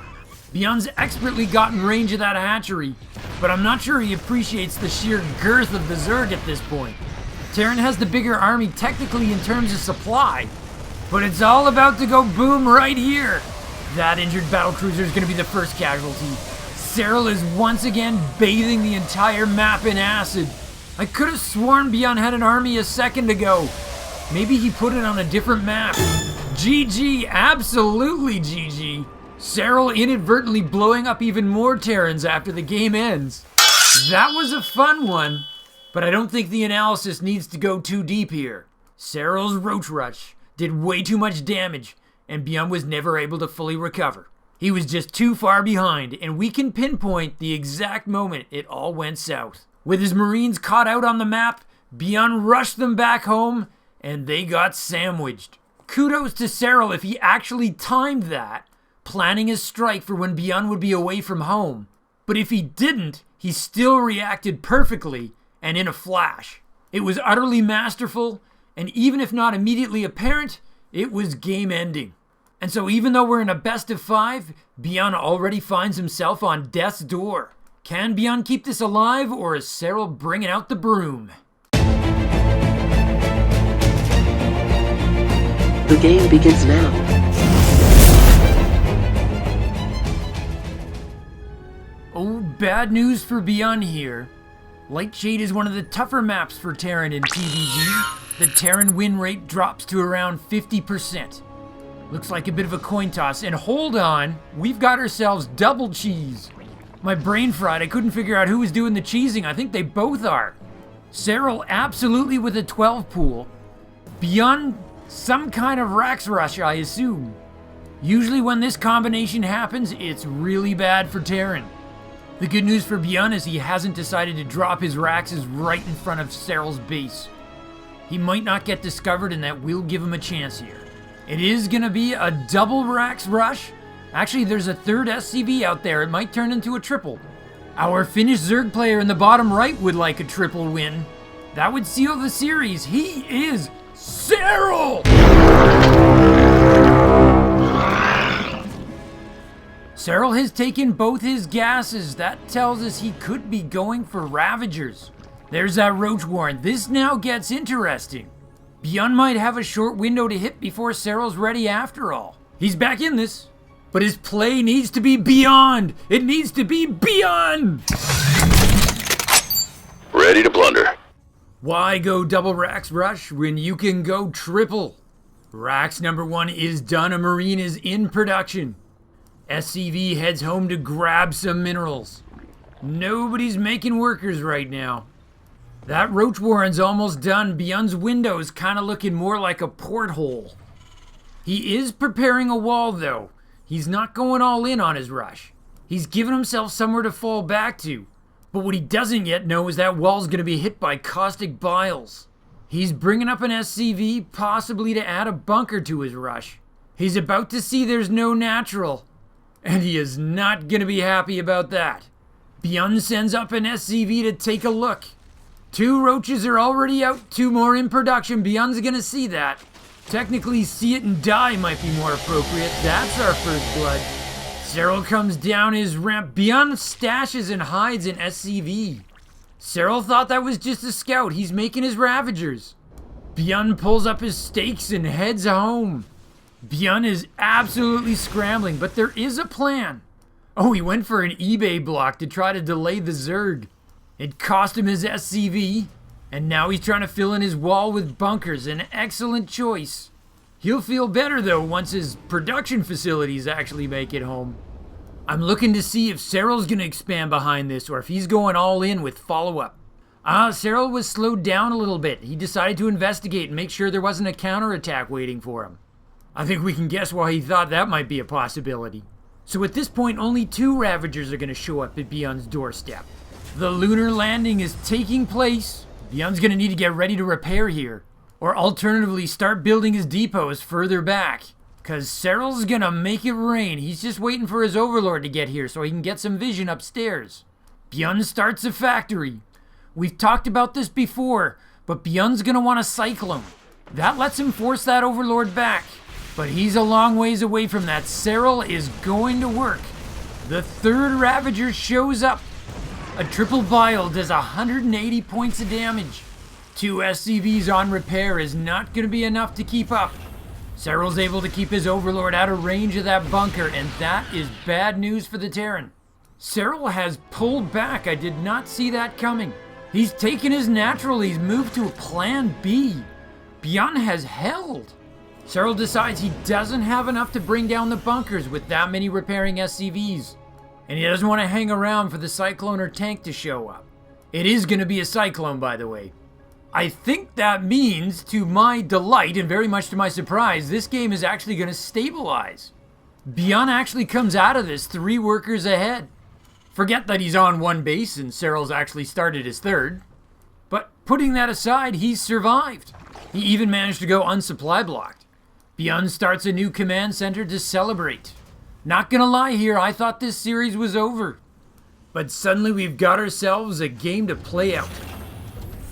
Byun's expertly gotten range of that hatchery, but I'm not sure he appreciates the sheer girth of the Zerg at this point. Terran has the bigger army technically in terms of supply, but it's all about to go boom right here. That injured battlecruiser is going to be the first casualty. Serral is once again bathing the entire map in acid. I could have sworn Byun had an army a second ago. Maybe he put it on a different map. GG, absolutely GG. Serral inadvertently blowing up even more Terrans after the game ends. That was a fun one, but I don't think the analysis needs to go too deep here. Serral's Roach Rush did way too much damage, and Byun was never able to fully recover. He was just too far behind, and we can pinpoint the exact moment it all went south. With his Marines caught out on the map, Byun rushed them back home, and they got sandwiched. Kudos to Serral if he actually timed that, planning his strike for when Byun would be away from home. But if he didn't, he still reacted perfectly and in a flash. It was utterly masterful, and even if not immediately apparent, it was game-ending. And so even though we're in a best of 5, Byun already finds himself on death's door. Can Byun keep this alive, or is Serral bringing out the broom? The game begins now. Oh, bad news for Byun here. Lightshade is one of the tougher maps for Terran in TVG. The Terran win rate drops to around 50%. Looks like a bit of a coin toss, and hold on, we've got ourselves double cheese. My brain fried, I couldn't figure out who was doing the cheesing. I think they both are. Serral absolutely with a 12 pool. Byun, some kind of Rax Rush, I assume. Usually when this combination happens, it's really bad for Terran. The good news for Byun is he hasn't decided to drop his Raxes right in front of Serral's base. He might not get discovered, and that will give him a chance here. It is gonna be a double Rax Rush. Actually, there's a third SCV out there. It might turn into a triple. Our Finnish Zerg player in the bottom right would like a triple win. That would seal the series. He is Serral! Serral has taken both his gases. That tells us he could be going for Ravagers. There's that Roach Warren. This now gets interesting. Byun might have a short window to hit before Serral's ready after all. He's back in this, but his play needs to be beyond. It needs to be beyond! Ready to plunder. Why go double Rax Rush when you can go triple? Rax number 1 is done. A Marine is in production. SCV heads home to grab some minerals. Nobody's making workers right now. That Roach Warren's almost done. Byun's window's kind of looking more like a porthole. He is preparing a wall, though. He's not going all in on his rush. He's given himself somewhere to fall back to. But what he doesn't yet know is that wall's going to be hit by caustic biles. He's bringing up an SCV, possibly to add a bunker to his rush. He's about to see there's no natural, and he is not going to be happy about that. Byun sends up an SCV to take a look. 2 roaches are already out, 2 more in production. Byun's going to see that. Technically, see it and die might be more appropriate. That's our first blood. Serral comes down his ramp. Byun stashes and hides an SCV. Serral thought that was just a scout. He's making his Ravagers. Byun pulls up his stakes and heads home. Byun is absolutely scrambling, but there is a plan. Oh, he went for an eBay block to try to delay the Zerg. It cost him his SCV, and now he's trying to fill in his wall with bunkers. An excellent choice. He'll feel better though once his production facilities actually make it home. I'm looking to see if Serral's gonna expand behind this or if he's going all in with follow-up. Serral was slowed down a little bit. He decided to investigate and make sure there wasn't a counterattack waiting for him. I think we can guess why he thought that might be a possibility. So at this point, only 2 Ravagers are gonna show up at Byun's doorstep. The lunar landing is taking place. Byun's gonna need to get ready to repair here. Or alternatively, start building his depots further back. Cause Serral's gonna make it rain. He's just waiting for his overlord to get here so he can get some vision upstairs. Byun starts a factory. We've talked about this before, but Byun's gonna want a cyclone. That lets him force that overlord back. But he's a long ways away from that. Serral is going to work. The 3rd Ravager shows up. A triple bile does 180 points of damage. 2 SCVs on repair is not going to be enough to keep up. Serral's able to keep his overlord out of range of that bunker, and that is bad news for the Terran. Serral has pulled back. I did not see that coming. He's taken his natural. He's moved to a plan B. Byun has held. Serral decides he doesn't have enough to bring down the bunkers with that many repairing SCVs. And he doesn't want to hang around for the Cyclone or tank to show up. It is going to be a Cyclone, by the way. I think that means, to my delight and very much to my surprise, this game is actually going to stabilize. Byun actually comes out of this 3 workers ahead. Forget that he's on 1 base and Serral's actually started his 3rd. But putting that aside, he's survived. He even managed to go unsupply blocked. Byun starts a new command center to celebrate. Not gonna lie here, I thought this series was over. But suddenly we've got ourselves a game to play out.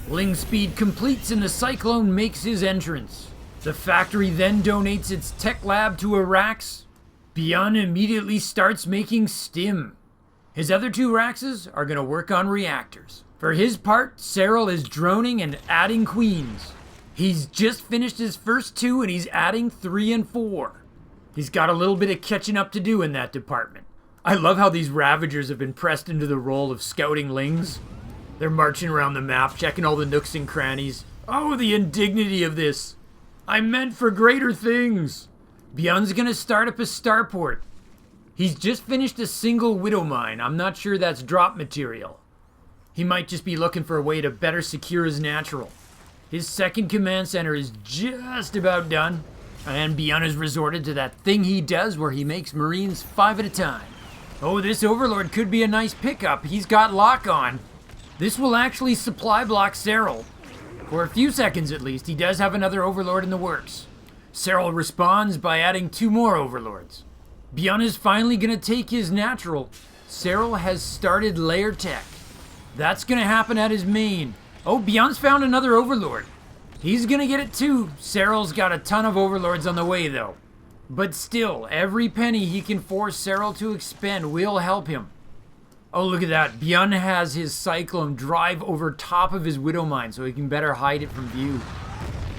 Ling speed completes and the Cyclone makes his entrance. The factory then donates its tech lab to Arax. Byun immediately starts making stim. His other 2 Raxes are gonna work on reactors. For his part, Serral is droning and adding queens. He's just finished his first 2 and he's adding 3 and 4. He's got a little bit of catching up to do in that department. I love how these Ravagers have been pressed into the role of scouting Lings. They're marching around the map, checking all the nooks and crannies. Oh, the indignity of this. I meant for greater things. Byun's gonna start up a starport. He's just finished a single Widow Mine. I'm not sure that's drop material. He might just be looking for a way to better secure his natural. His 2nd command center is just about done. And Byun has resorted to that thing he does where he makes Marines 5 at a time. Oh, this Overlord could be a nice pickup. He's got lock on. This will actually supply block Serral. For a few seconds at least, he does have another Overlord in the works. Serral responds by adding 2 more Overlords. Byun is finally going to take his natural. Serral has started layer tech. That's going to happen at his main. Oh, Byun's found another Overlord. He's gonna get it too. Serral's got a ton of Overlords on the way though. But still, every penny he can force Serral to expend will help him. Oh, look at that. Byun has his Cyclone drive over top of his Widow Mine so he can better hide it from view.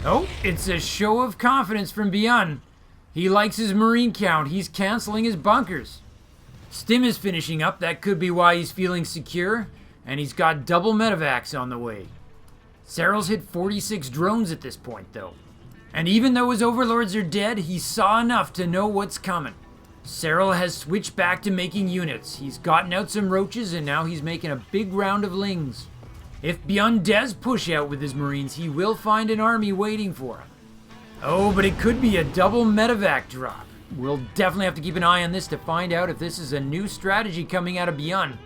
Oh, it's a show of confidence from Byun. He likes his Marine count. He's canceling his bunkers. Stim is finishing up. That could be why he's feeling secure. And he's got double medevacs on the way. Serral's hit 46 drones at this point, though. And even though his Overlords are dead, he saw enough to know what's coming. Serral has switched back to making units. He's gotten out some roaches, and now he's making a big round of Lings. If Byun does push out with his Marines, he will find an army waiting for him. Oh, but it could be a double medevac drop. We'll definitely have to keep an eye on this to find out if this is a new strategy coming out of Byun.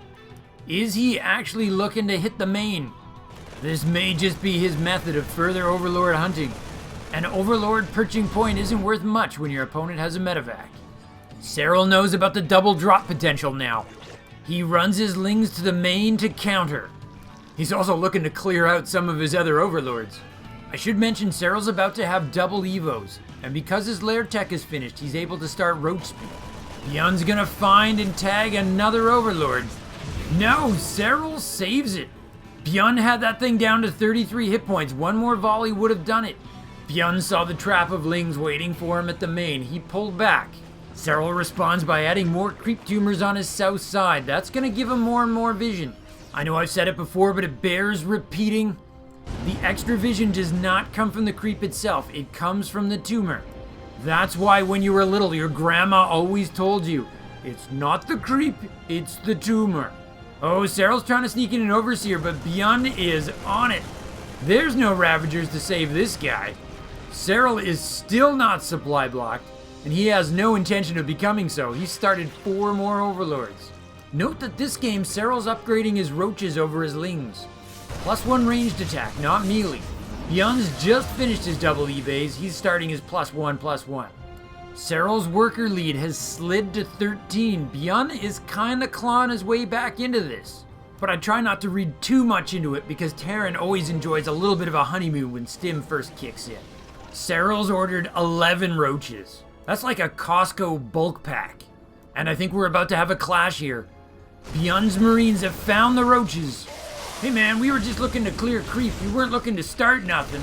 Is he actually looking to hit the main? This may just be his method of further Overlord hunting. An Overlord perching point isn't worth much when your opponent has a medevac. Serral knows about the double drop potential now. He runs his Lings to the main to counter. He's also looking to clear out some of his other Overlords. I should mention Serral's about to have double Evos, and because his lair tech is finished, he's able to start roach speed. Byun's gonna find and tag another Overlord. No, Serral saves it. Byun had that thing down to 33 hit points. One more volley would have done it. Byun saw the trap of Lings waiting for him at the main. He pulled back. Serral responds by adding more creep tumors on his south side. That's going to give him more and more vision. I know I've said it before, but it bears repeating. The extra vision does not come from the creep itself. It comes from the tumor. That's why when you were little, your grandma always told you, it's not the creep, it's the tumor. Oh, Serral's trying to sneak in an overseer, but Byun is on it. There's no Ravagers to save this guy. Serral is still not supply blocked, and he has no intention of becoming so. He started 4 more Overlords. Note that this game, Serral's upgrading his roaches over his lings. +1 ranged attack, not melee. Byun's just finished his double E-Bays. He's starting his +1/+1. Serral's worker lead has slid to 13. Byun is kinda clawing his way back into this. But I try not to read too much into it because Terran always enjoys a little bit of a honeymoon when Stim first kicks in. Serral's ordered 11 roaches. That's like a Costco bulk pack. And I think we're about to have a clash here. Byun's Marines have found the roaches. Hey man, we were just looking to clear creep. We weren't looking to start nothing.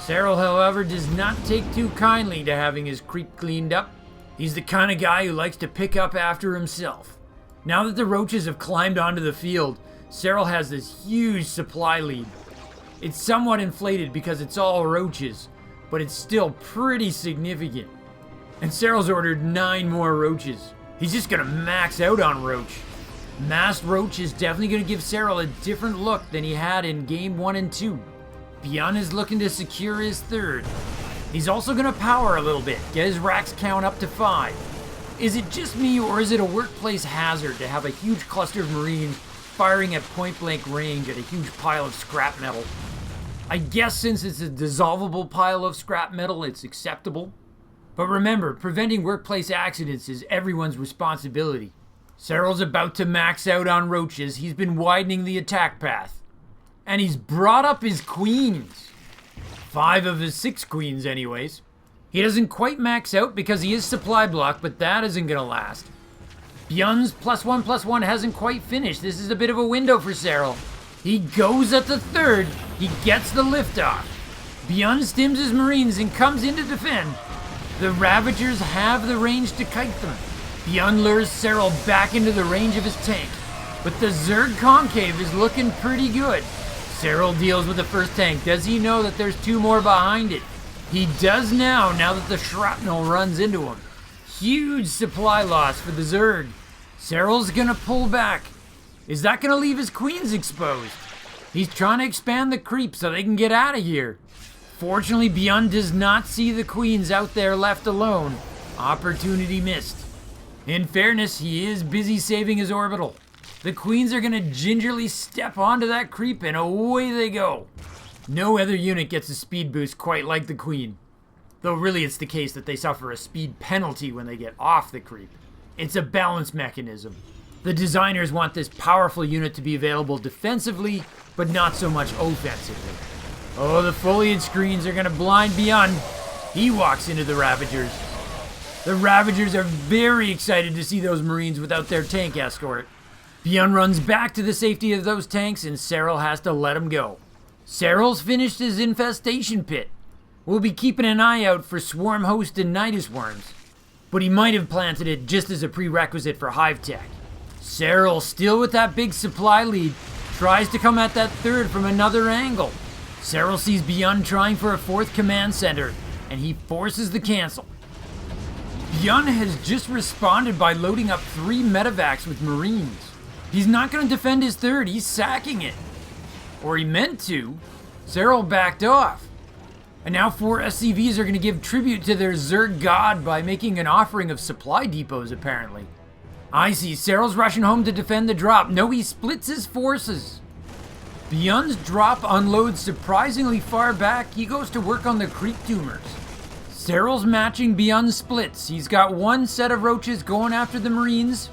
Serral, however, does not take too kindly to having his creep cleaned up. He's the kind of guy who likes to pick up after himself. Now that the roaches have climbed onto the field, Serral has this huge supply lead. It's somewhat inflated because it's all roaches, but it's still pretty significant. And Serral's ordered 9 more roaches. He's just gonna max out on roach. Masked roach is definitely gonna give Serral a different look than he had in game 1 and 2. Byun is looking to secure his 3rd. He's also gonna power a little bit, get his racks count up to 5. Is it just me, or is it a workplace hazard to have a huge cluster of Marines firing at point blank range at a huge pile of scrap metal? I guess since it's a dissolvable pile of scrap metal, it's acceptable. But remember, preventing workplace accidents is everyone's responsibility. Serral's about to max out on roaches. He's been widening the attack path. And he's brought up his queens. 5 of his 6 queens anyways. He doesn't quite max out because he is supply blocked, but that isn't gonna last. Byun's +1/+1 hasn't quite finished. This is a bit of a window for Serral. He goes at the 3rd. He gets the lift off. Byun stims his Marines and comes in to defend. The Ravagers have the range to kite them. Byun lures Serral back into the range of his tank, but the Zerg Concave is looking pretty good. Serral deals with the first tank. Does he know that there's 2 more behind it? He does now that the shrapnel runs into him. Huge supply loss for the Zerg. Serral's gonna pull back. Is that gonna leave his queens exposed? He's trying to expand the creep so they can get out of here. Fortunately, Byun does not see the queens out there left alone. Opportunity missed. In fairness, he is busy saving his orbital. The queens are gonna gingerly step onto that creep and away they go. No other unit gets a speed boost quite like the queen. Though really it's the case that they suffer a speed penalty when they get off the creep. It's a balance mechanism. The designers want this powerful unit to be available defensively, but not so much offensively. Oh, the foliage screens are gonna blind Byun. He walks into the Ravagers. The Ravagers are very excited to see those Marines without their tank escort. Byun runs back to the safety of those tanks and Serral has to let him go. Serral's finished his infestation pit. We'll be keeping an eye out for swarm host and nidus worms, but he might have planted it just as a prerequisite for hive tech. Serral, still with that big supply lead, tries to come at that 3rd from another angle. Serral sees Byun trying for a 4th command center, and he forces the cancel. Byun has just responded by loading up 3 medevacs with Marines. He's not going to defend his 3rd, he's sacking it. Or he meant to. Serral backed off. And now 4 SCVs are going to give tribute to their Zerg god by making an offering of supply depots, apparently. I see, Serral's rushing home to defend the drop. No, he splits his forces. Byun's drop unloads surprisingly far back. He goes to work on the creep tumors. Serral's matching Byun's splits. He's got 1 set of roaches going after the Marines,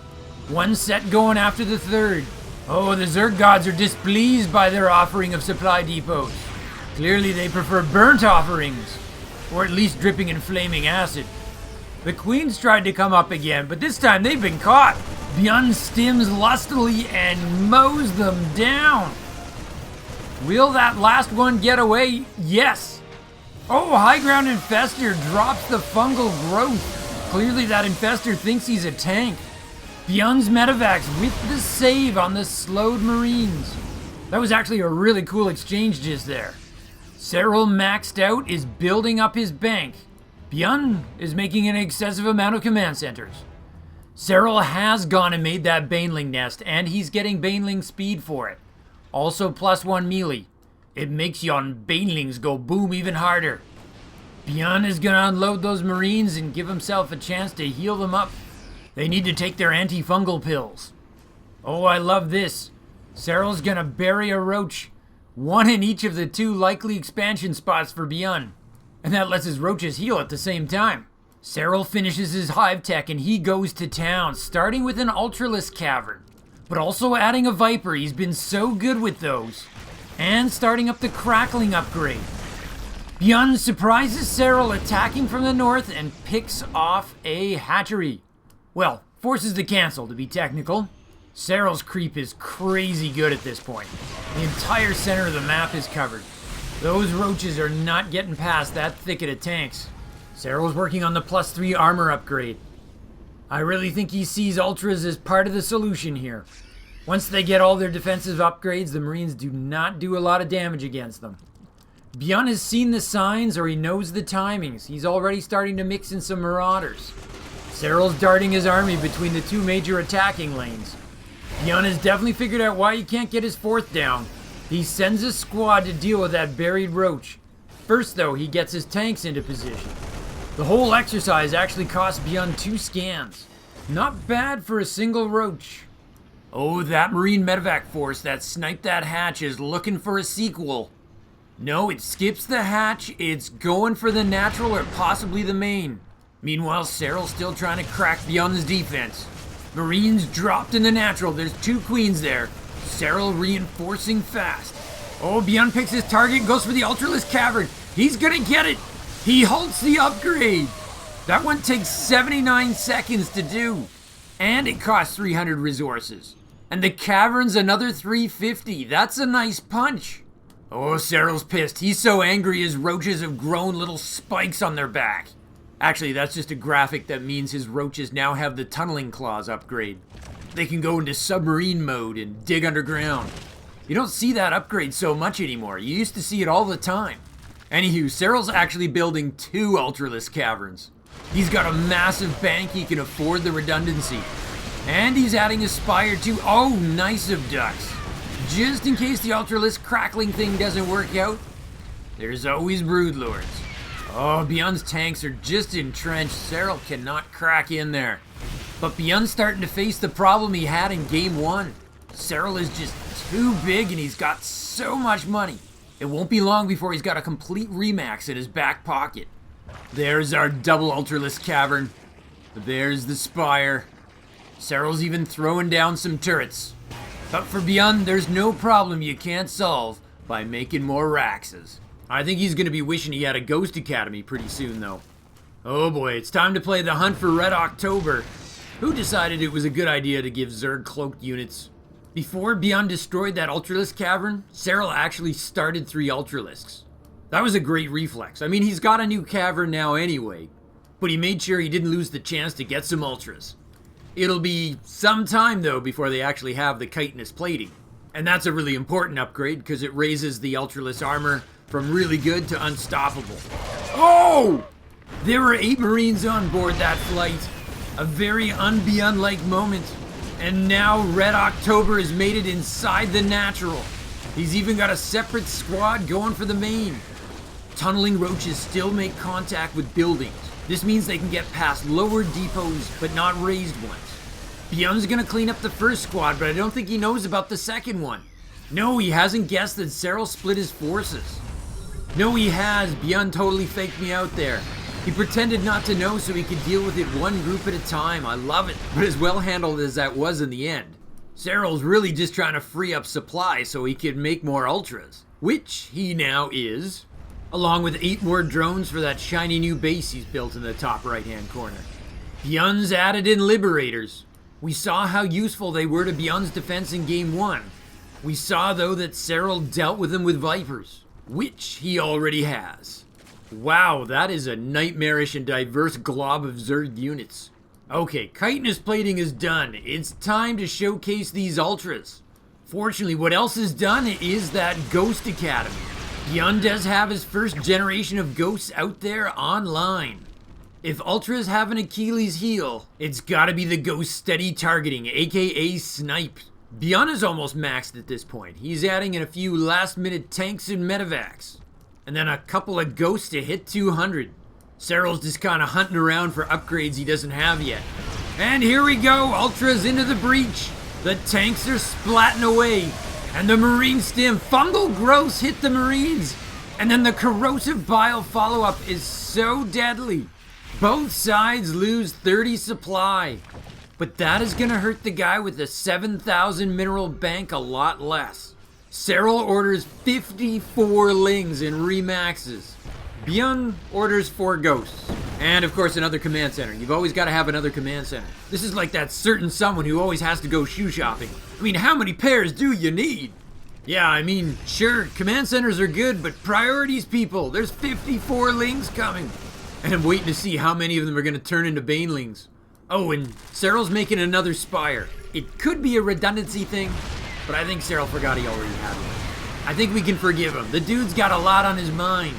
1 set going after the 3rd. Oh, the Zerg gods are displeased by their offering of supply depots. Clearly they prefer burnt offerings, or at least dripping in flaming acid. The queens tried to come up again, but this time they've been caught. Byun stims lustily and mows them down. Will that last one get away? Yes. Oh, High Ground Infestor drops the fungal growth. Clearly that infestor thinks he's a tank. Byun's medevacs with the save on the slowed Marines. That was actually a really cool exchange just there. Serral maxed out is building up his bank. Byun is making an excessive amount of command centers. Serral has gone and made that Baneling nest, and he's getting Baneling speed for it. Also +1 melee. It makes yon Banelings go boom even harder. Byun is gonna unload those Marines and give himself a chance to heal them up. They need to take their antifungal pills. Oh, I love this. Serral's gonna bury a roach. One in each of the 2 likely expansion spots for Byun. And that lets his roaches heal at the same time. Serral finishes his hive tech and he goes to town, starting with an Ultralisk Cavern. But also adding a Viper, he's been so good with those. And starting up the Crackling upgrade. Byun surprises Serral attacking from the north and picks off a hatchery. Well, forces the cancel to be technical. Serral's creep is crazy good at this point. The entire center of the map is covered. Those roaches are not getting past that thicket of tanks. Serral's working on the +3 armor upgrade. I really think he sees Ultras as part of the solution here. Once they get all their defensive upgrades, the Marines do not do a lot of damage against them. Byun has seen the signs, or he knows the timings. He's already starting to mix in some Marauders. Serral's darting his army between the 2 major attacking lanes. Byun has definitely figured out why he can't get his 4th down. He sends a squad to deal with that buried roach. First though, he gets his tanks into position. The whole exercise actually cost Byun 2 scans. Not bad for a single roach. Oh, that Marine medevac force that sniped that hatch is looking for a sequel. No, it skips the hatch, it's going for the natural or possibly the main. Meanwhile, Serral's still trying to crack Byun's defense. Marines dropped in the natural, there's 2 queens there. Serral reinforcing fast. Oh, Byun picks his target, goes for the Ultralisk Cavern. He's gonna get it! He halts the upgrade! That one takes 79 seconds to do. And it costs 300 resources. And the cavern's another 350. That's a nice punch. Oh, Serral's pissed. He's so angry his roaches have grown little spikes on their back. Actually, that's just a graphic that means his roaches now have the tunneling claws upgrade. They can go into submarine mode and dig underground. You don't see that upgrade so much anymore. You used to see it all the time. Anywho, Serral's actually building 2 Ultralisk Caverns. He's got a massive bank, he can afford the redundancy. And he's adding a spire too. Oh, nice of ducks. Just in case the Ultralisk Crackling thing doesn't work out, there's always Broodlords. Oh, Byun's tanks are just entrenched. Serral cannot crack in there. But Byun's starting to face the problem he had in Game 1. Serral is just too big and he's got so much money. It won't be long before he's got a complete remax in his back pocket. There's our double Ultralisk Cavern. There's the spire. Serral's even throwing down some turrets. But for Byun, there's no problem you can't solve by making more Raxes. I think he's going to be wishing he had a Ghost Academy pretty soon, though. Oh boy, it's time to play the Hunt for Red October. Who decided it was a good idea to give Zerg cloaked units? Before Byun destroyed that Ultralisk Cavern, Serral actually started 3 Ultralisks. That was a great reflex. I mean, he's got a new cavern now anyway, but he made sure he didn't lose the chance to get some Ultras. It'll be some time, though, before they actually have the chitinous plating. And that's a really important upgrade, because it raises the Ultralisk armor from really good to unstoppable. Oh! There were 8 Marines on board that flight. A very un-Byun-like moment. And now Red October has made it inside the natural. He's even got a separate squad going for the main. Tunneling roaches still make contact with buildings. This means they can get past lower depots, but not raised ones. Byun's gonna clean up the first squad, but I don't think he knows about the second one. No, he hasn't guessed that Serral split his forces. No, he has. Byun totally faked me out there. He pretended not to know so he could deal with it one group at a time. I love it. But as well handled as that was in the end, Serral's really just trying to free up supply so he can make more Ultras. Which he now is. Along with 8 more drones for that shiny new base he's built in the top right hand corner. Byun's added in Liberators. We saw how useful they were to Byun's defense in Game 1. We saw though that Serral dealt with them with Vipers. Which he already has. Wow, that is a nightmarish and diverse glob of Zerg units. Okay, chitinous plating is done. It's time to showcase these ultras. Fortunately, what else is done is that Ghost Academy. Byun does have his first generation of ghosts out there online. If ultras have an Achilles heel, it's gotta be the Ghost Steady Targeting, aka Snipe. Byun is almost maxed at this point. He's adding in a few last minute tanks and medevacs. And then a couple of ghosts to hit 200. Serral's just kind of hunting around for upgrades he doesn't have yet. And here we go, ultras into the breach. The tanks are splatting away. And the marine stim fungal growths hit the marines. And then the corrosive bile follow-up is so deadly. Both sides lose 30 supply. But that is gonna hurt the guy with the 7,000 mineral bank a lot less. Serral orders 54 lings and remaxes. Byun orders 4 ghosts. And of course another command center. You've always got to have another command center. This is like that certain someone who always has to go shoe shopping. I mean, how many pairs do you need? Yeah, I mean, sure, command centers are good, but priorities, people. There's 54 lings coming. And I'm waiting to see how many of them are going to turn into banelings. Oh, and Serral's making another spire. It could be a redundancy thing, but I think Serral forgot he already had one. I think we can forgive him. The dude's got a lot on his mind.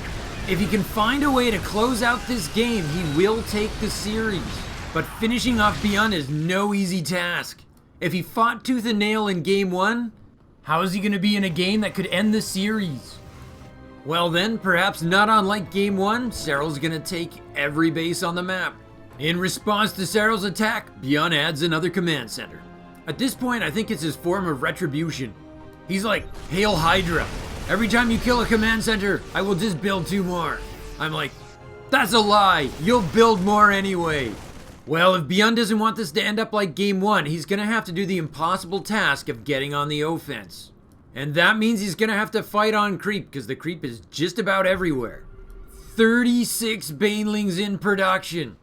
If he can find a way to close out this game, he will take the series. But finishing off Byun is no easy task. If he fought tooth and nail in game 1, how is he going to be in a game that could end the series? Well then, perhaps not unlike game 1, Serral's going to take every base on the map. In response to Serral's attack, Byun adds another command center. At this point, I think it's his form of retribution. He's like, Hail Hydra. Every time you kill a command center, I will just build 2 more. I'm like, that's a lie. You'll build more anyway. Well, if Byun doesn't want this to end up like game 1, he's going to have to do the impossible task of getting on the offense. And that means he's going to have to fight on creep, because the creep is just about everywhere. 36 banelings in production.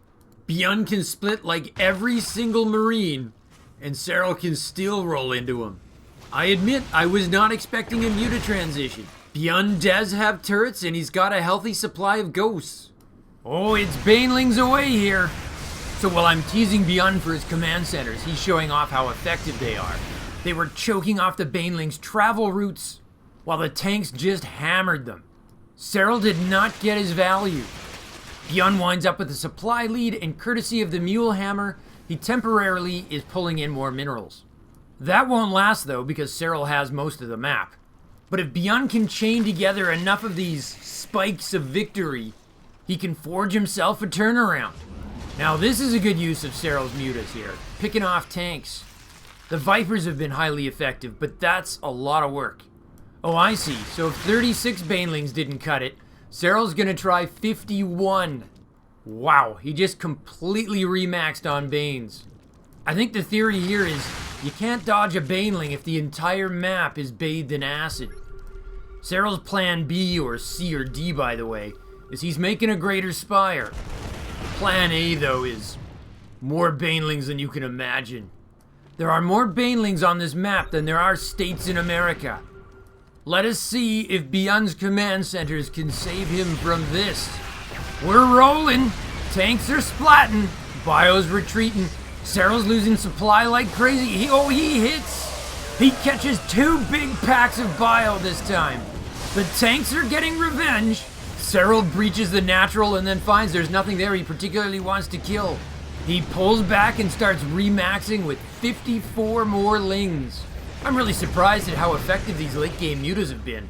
Byun can split like every single marine, and Serral can still roll into him. I admit, I was not expecting a muta transition. Byun does have turrets, and he's got a healthy supply of ghosts. Oh, it's banelings away here. So while I'm teasing Byun for his command centers, he's showing off how effective they are. They were choking off the banelings' travel routes, while the tanks just hammered them. Serral did not get his value. Byun winds up with a supply lead, and courtesy of the mule hammer, he temporarily is pulling in more minerals. That won't last though, because Serral has most of the map. But if Byun can chain together enough of these spikes of victory, he can forge himself a turnaround. Now this is a good use of Serral's mutas here, picking off tanks. The Vipers have been highly effective, but that's a lot of work. Oh, I see. So if 36 banelings didn't cut it, Serral's gonna try 51. Wow, he just completely remaxed on Banes. I think the theory here is you can't dodge a baneling if the entire map is bathed in acid. Serral's plan B, or C, or D, by the way, is he's making a greater spire. Plan A, though, is more banelings than you can imagine. There are more banelings on this map than there are states in America. Let us see if Byun's command centers can save him from this. We're rolling. Tanks are splatting. Bio's retreating. Serral's losing supply like crazy. He hits. He catches 2 big packs of bio this time. The tanks are getting revenge. Serral breaches the natural and then finds there's nothing there he particularly wants to kill. He pulls back and starts remaxing with 54 more lings. I'm really surprised at how effective these late game mutas have been.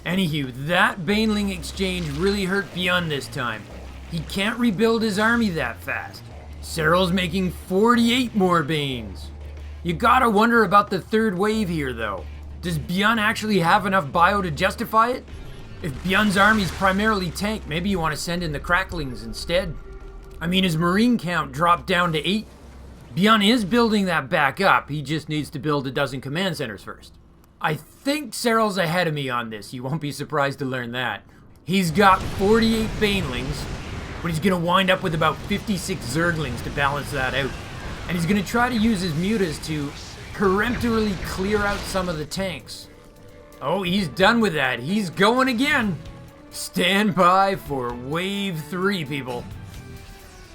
Anywho, that baneling exchange really hurt Byun this time. He can't rebuild his army that fast. Serral's making 48 more banes. You gotta wonder about the third wave here though. Does Byun actually have enough bio to justify it? If Byun's army's primarily tank, maybe you want to send in the cracklings instead. I mean, his marine count dropped down to 8. Byun is building that back up, he just needs to build a dozen command centers first. I think Serral's ahead of me on this, you won't be surprised to learn that. He's got 48 banelings, but he's gonna wind up with about 56 zerglings to balance that out. And he's gonna try to use his mutas to peremptorily clear out some of the tanks. Oh, he's done with that, he's going again. Stand by for wave 3, people.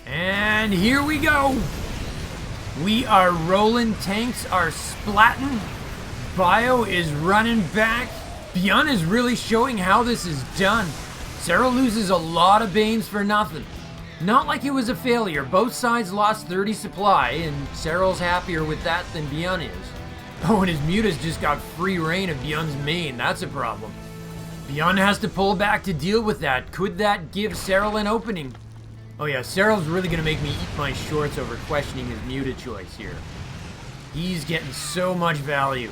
And here we go. We are rolling, tanks are splatting. Bio is running back. Byun is really showing how this is done. Serral loses a lot of Banes for nothing. Not like it was a failure. Both sides lost 30 supply, and Serral's happier with that than Byun is. Oh, and his Mutas just got free reign of Byun's main. That's a problem. Byun has to pull back to deal with that. Could that give Serral an opening? Oh yeah, Serral's really gonna make me eat my shorts over questioning his Muta choice here. He's getting so much value.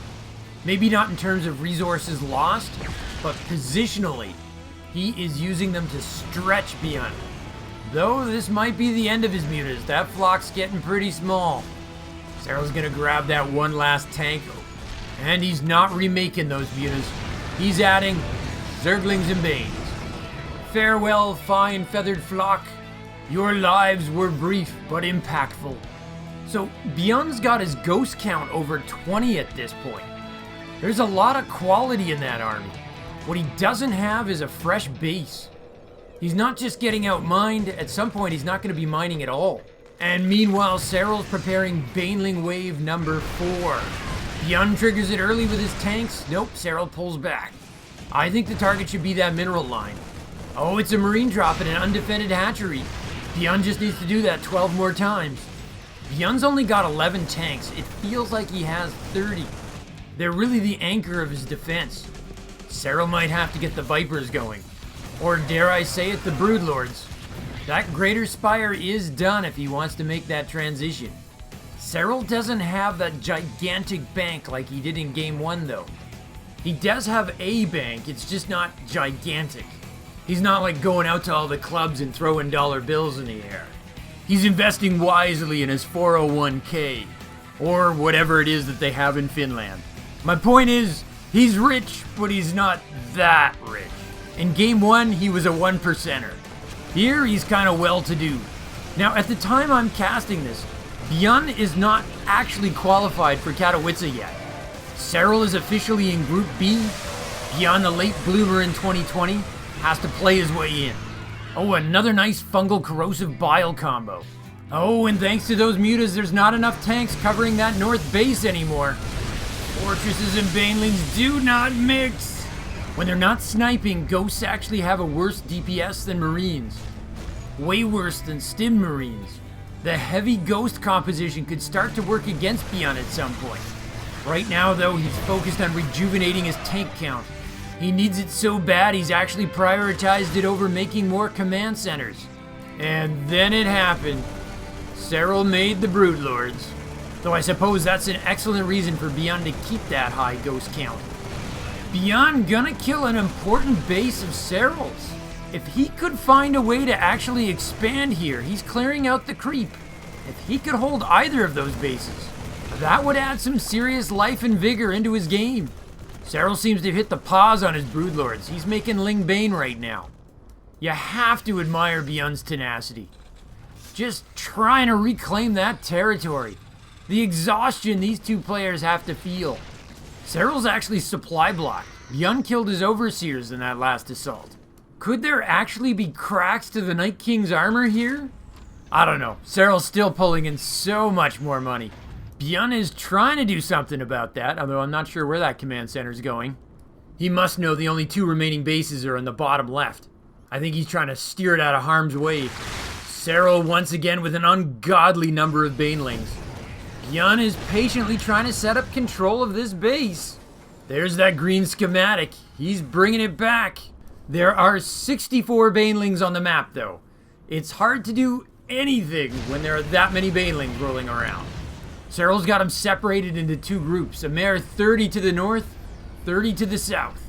Maybe not in terms of resources lost, but positionally, he is using them to stretch Byun. Though this might be the end of his Mutas. That flock's getting pretty small. Serral's gonna grab that one last tank, and he's not remaking those Mutas. He's adding Zerglings and Banes. Farewell, fine feathered flock. Your lives were brief but impactful. So Byun's got his ghost count over 20 at this point. There's a lot of quality in that army. What he doesn't have is a fresh base. He's not just getting outmined, at some point he's not going to be mining at all. And meanwhile, Serral's preparing Baneling wave number 4. Byun triggers it early with his tanks. Nope, Serral pulls back. I think the target should be that mineral line. Oh, it's a marine drop in an undefended hatchery. Byun just needs to do that 12 more times. Byun's only got 11 tanks. It feels like he has 30. They're really the anchor of his defense. Serral might have to get the Vipers going. Or dare I say it, the Broodlords. That Greater Spire is done if he wants to make that transition. Serral doesn't have that gigantic bank like he did in Game 1 though. He does have a bank, it's just not gigantic. He's not like going out to all the clubs and throwing dollar bills in the air. He's investing wisely in his 401k, or whatever it is that they have in Finland. My point is, he's rich, but he's not that rich. In Game 1, he was a 1%er. Here, he's kind of well-to-do. Now, at the time I'm casting this, Byun is not actually qualified for Katowice yet. Serral is officially in Group B. Byun, the late bloomer in 2020, has to play his way in. Oh, another nice fungal corrosive bile combo. Oh, and thanks to those Mutas, there's not enough tanks covering that north base anymore. Fortresses and Banelings do not mix. When they're not sniping, Ghosts actually have a worse DPS than Marines. Way worse than Stim Marines. The heavy Ghost composition could start to work against Byun at some point. Right now, though, he's focused on rejuvenating his tank count. He needs it so bad, he's actually prioritized it over making more command centers. And then it happened. Serral made the Broodlords. Though I suppose that's an excellent reason for Byun to keep that high ghost count. Byun gonna kill an important base of Serral's. If he could find a way to actually expand here, he's clearing out the creep. If he could hold either of those bases, that would add some serious life and vigor into his game. Serral seems to have hit the pause on his Broodlords. He's making Ling Bane right now. You have to admire Byun's tenacity. Just trying to reclaim that territory. The exhaustion these two players have to feel. Serral's actually supply blocked. Byun killed his Overseers in that last assault. Could there actually be cracks to the Night King's armor here? I don't know. Serral's still pulling in so much more money. Byun is trying to do something about that, although I'm not sure where that command center's going. He must know the only two remaining bases are in the bottom left. I think he's trying to steer it out of harm's way. Serral once again with an ungodly number of Banelings. Byun is patiently trying to set up control of this base. There's that green schematic. He's bringing it back. There are 64 Banelings on the map, though. It's hard to do anything when there are that many Banelings rolling around. Serral's got them separated into two groups. A mere 30 to the north, 30 to the south.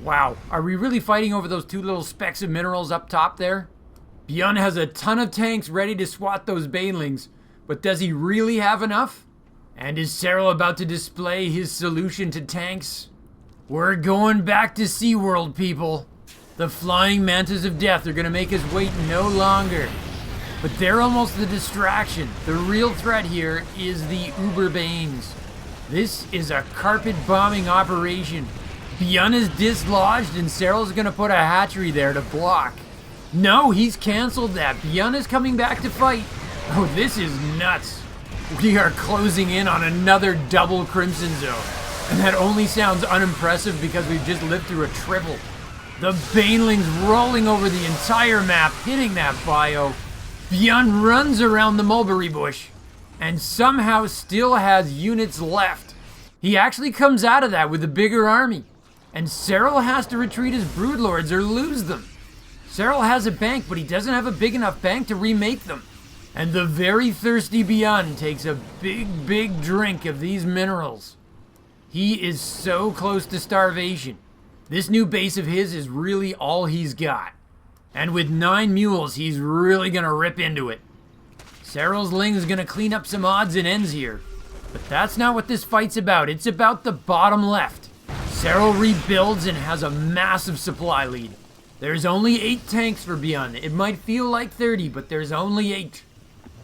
Wow, are we really fighting over those two little specks of minerals up top there? Byun has a ton of tanks ready to swat those Banelings, but does he really have enough? And is Serral about to display his solution to tanks? We're going back to SeaWorld, people. The flying mantas of death are gonna make us wait no longer. But they're almost the distraction. The real threat here is the Uber Banes. This is a carpet bombing operation. Byun is dislodged and Serral's gonna put a hatchery there to block. No, he's canceled that. Byun is coming back to fight. Oh, this is nuts. We are closing in on another double Crimson Zone. And that only sounds unimpressive because we've just lived through a triple. The Banelings rolling over the entire map, hitting that bio. Byun runs around the mulberry bush and somehow still has units left. He actually comes out of that with a bigger army. And Serral has to retreat his broodlords or lose them. Serral has a bank, but he doesn't have a big enough bank to remake them. And the very thirsty Byun takes a big drink of these minerals. He is so close to starvation. This new base of his is really all he's got. And with 9 mules, he's really gonna rip into it. Serral's Ling is gonna clean up some odds and ends here. But that's not what this fight's about. It's about the bottom left. Serral rebuilds and has a massive supply lead. There's only 8 tanks for Byun. It might feel like 30, but there's only 8.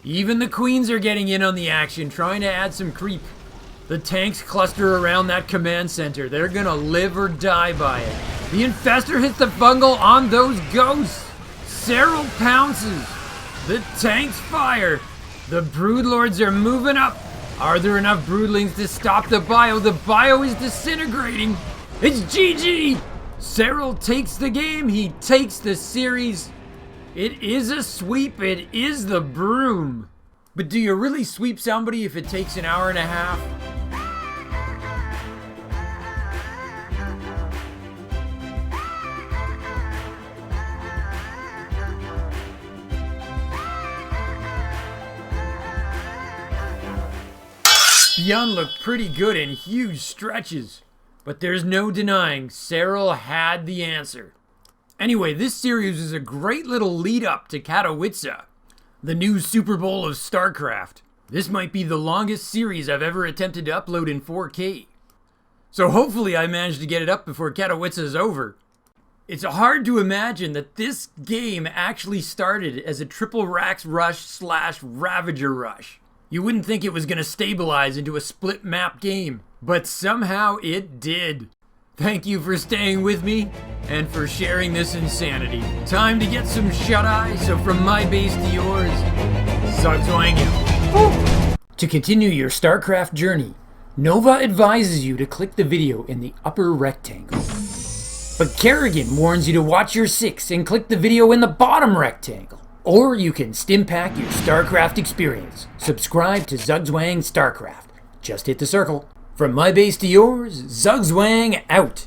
Even the queens are getting in on the action, trying to add some creep. The tanks cluster around that command center. They're gonna live or die by it. The infestor hits the fungal on those ghosts. Serral pounces. The tanks fire. The broodlords are moving up. Are there enough broodlings to stop the bio? The bio is disintegrating. It's GG. Serral takes the game. He takes the series. It is a sweep. It is the broom. But do you really sweep somebody if it takes an hour and a half? Byun looked pretty good in huge stretches, but there's no denying Serral had the answer. Anyway, this series is a great little lead up to Katowice, the new Super Bowl of Starcraft. This might be the longest series I've ever attempted to upload in 4K. So hopefully I managed to get it up before Katowice is over. It's hard to imagine that this game actually started as a triple Rax rush / Ravager rush. You wouldn't think it was going to stabilize into a split map game, but somehow it did. Thank you for staying with me and for sharing this insanity. Time to get some shut-eye, so from my base to yours, Zugzwang out. To continue your StarCraft journey, Nova advises you to click the video in the upper rectangle. But Kerrigan warns you to watch your 6 and click the video in the bottom rectangle. Or you can stimpack your StarCraft experience. Subscribe to Zugzwang StarCraft. Just hit the circle. From my base to yours, Zugzwang out.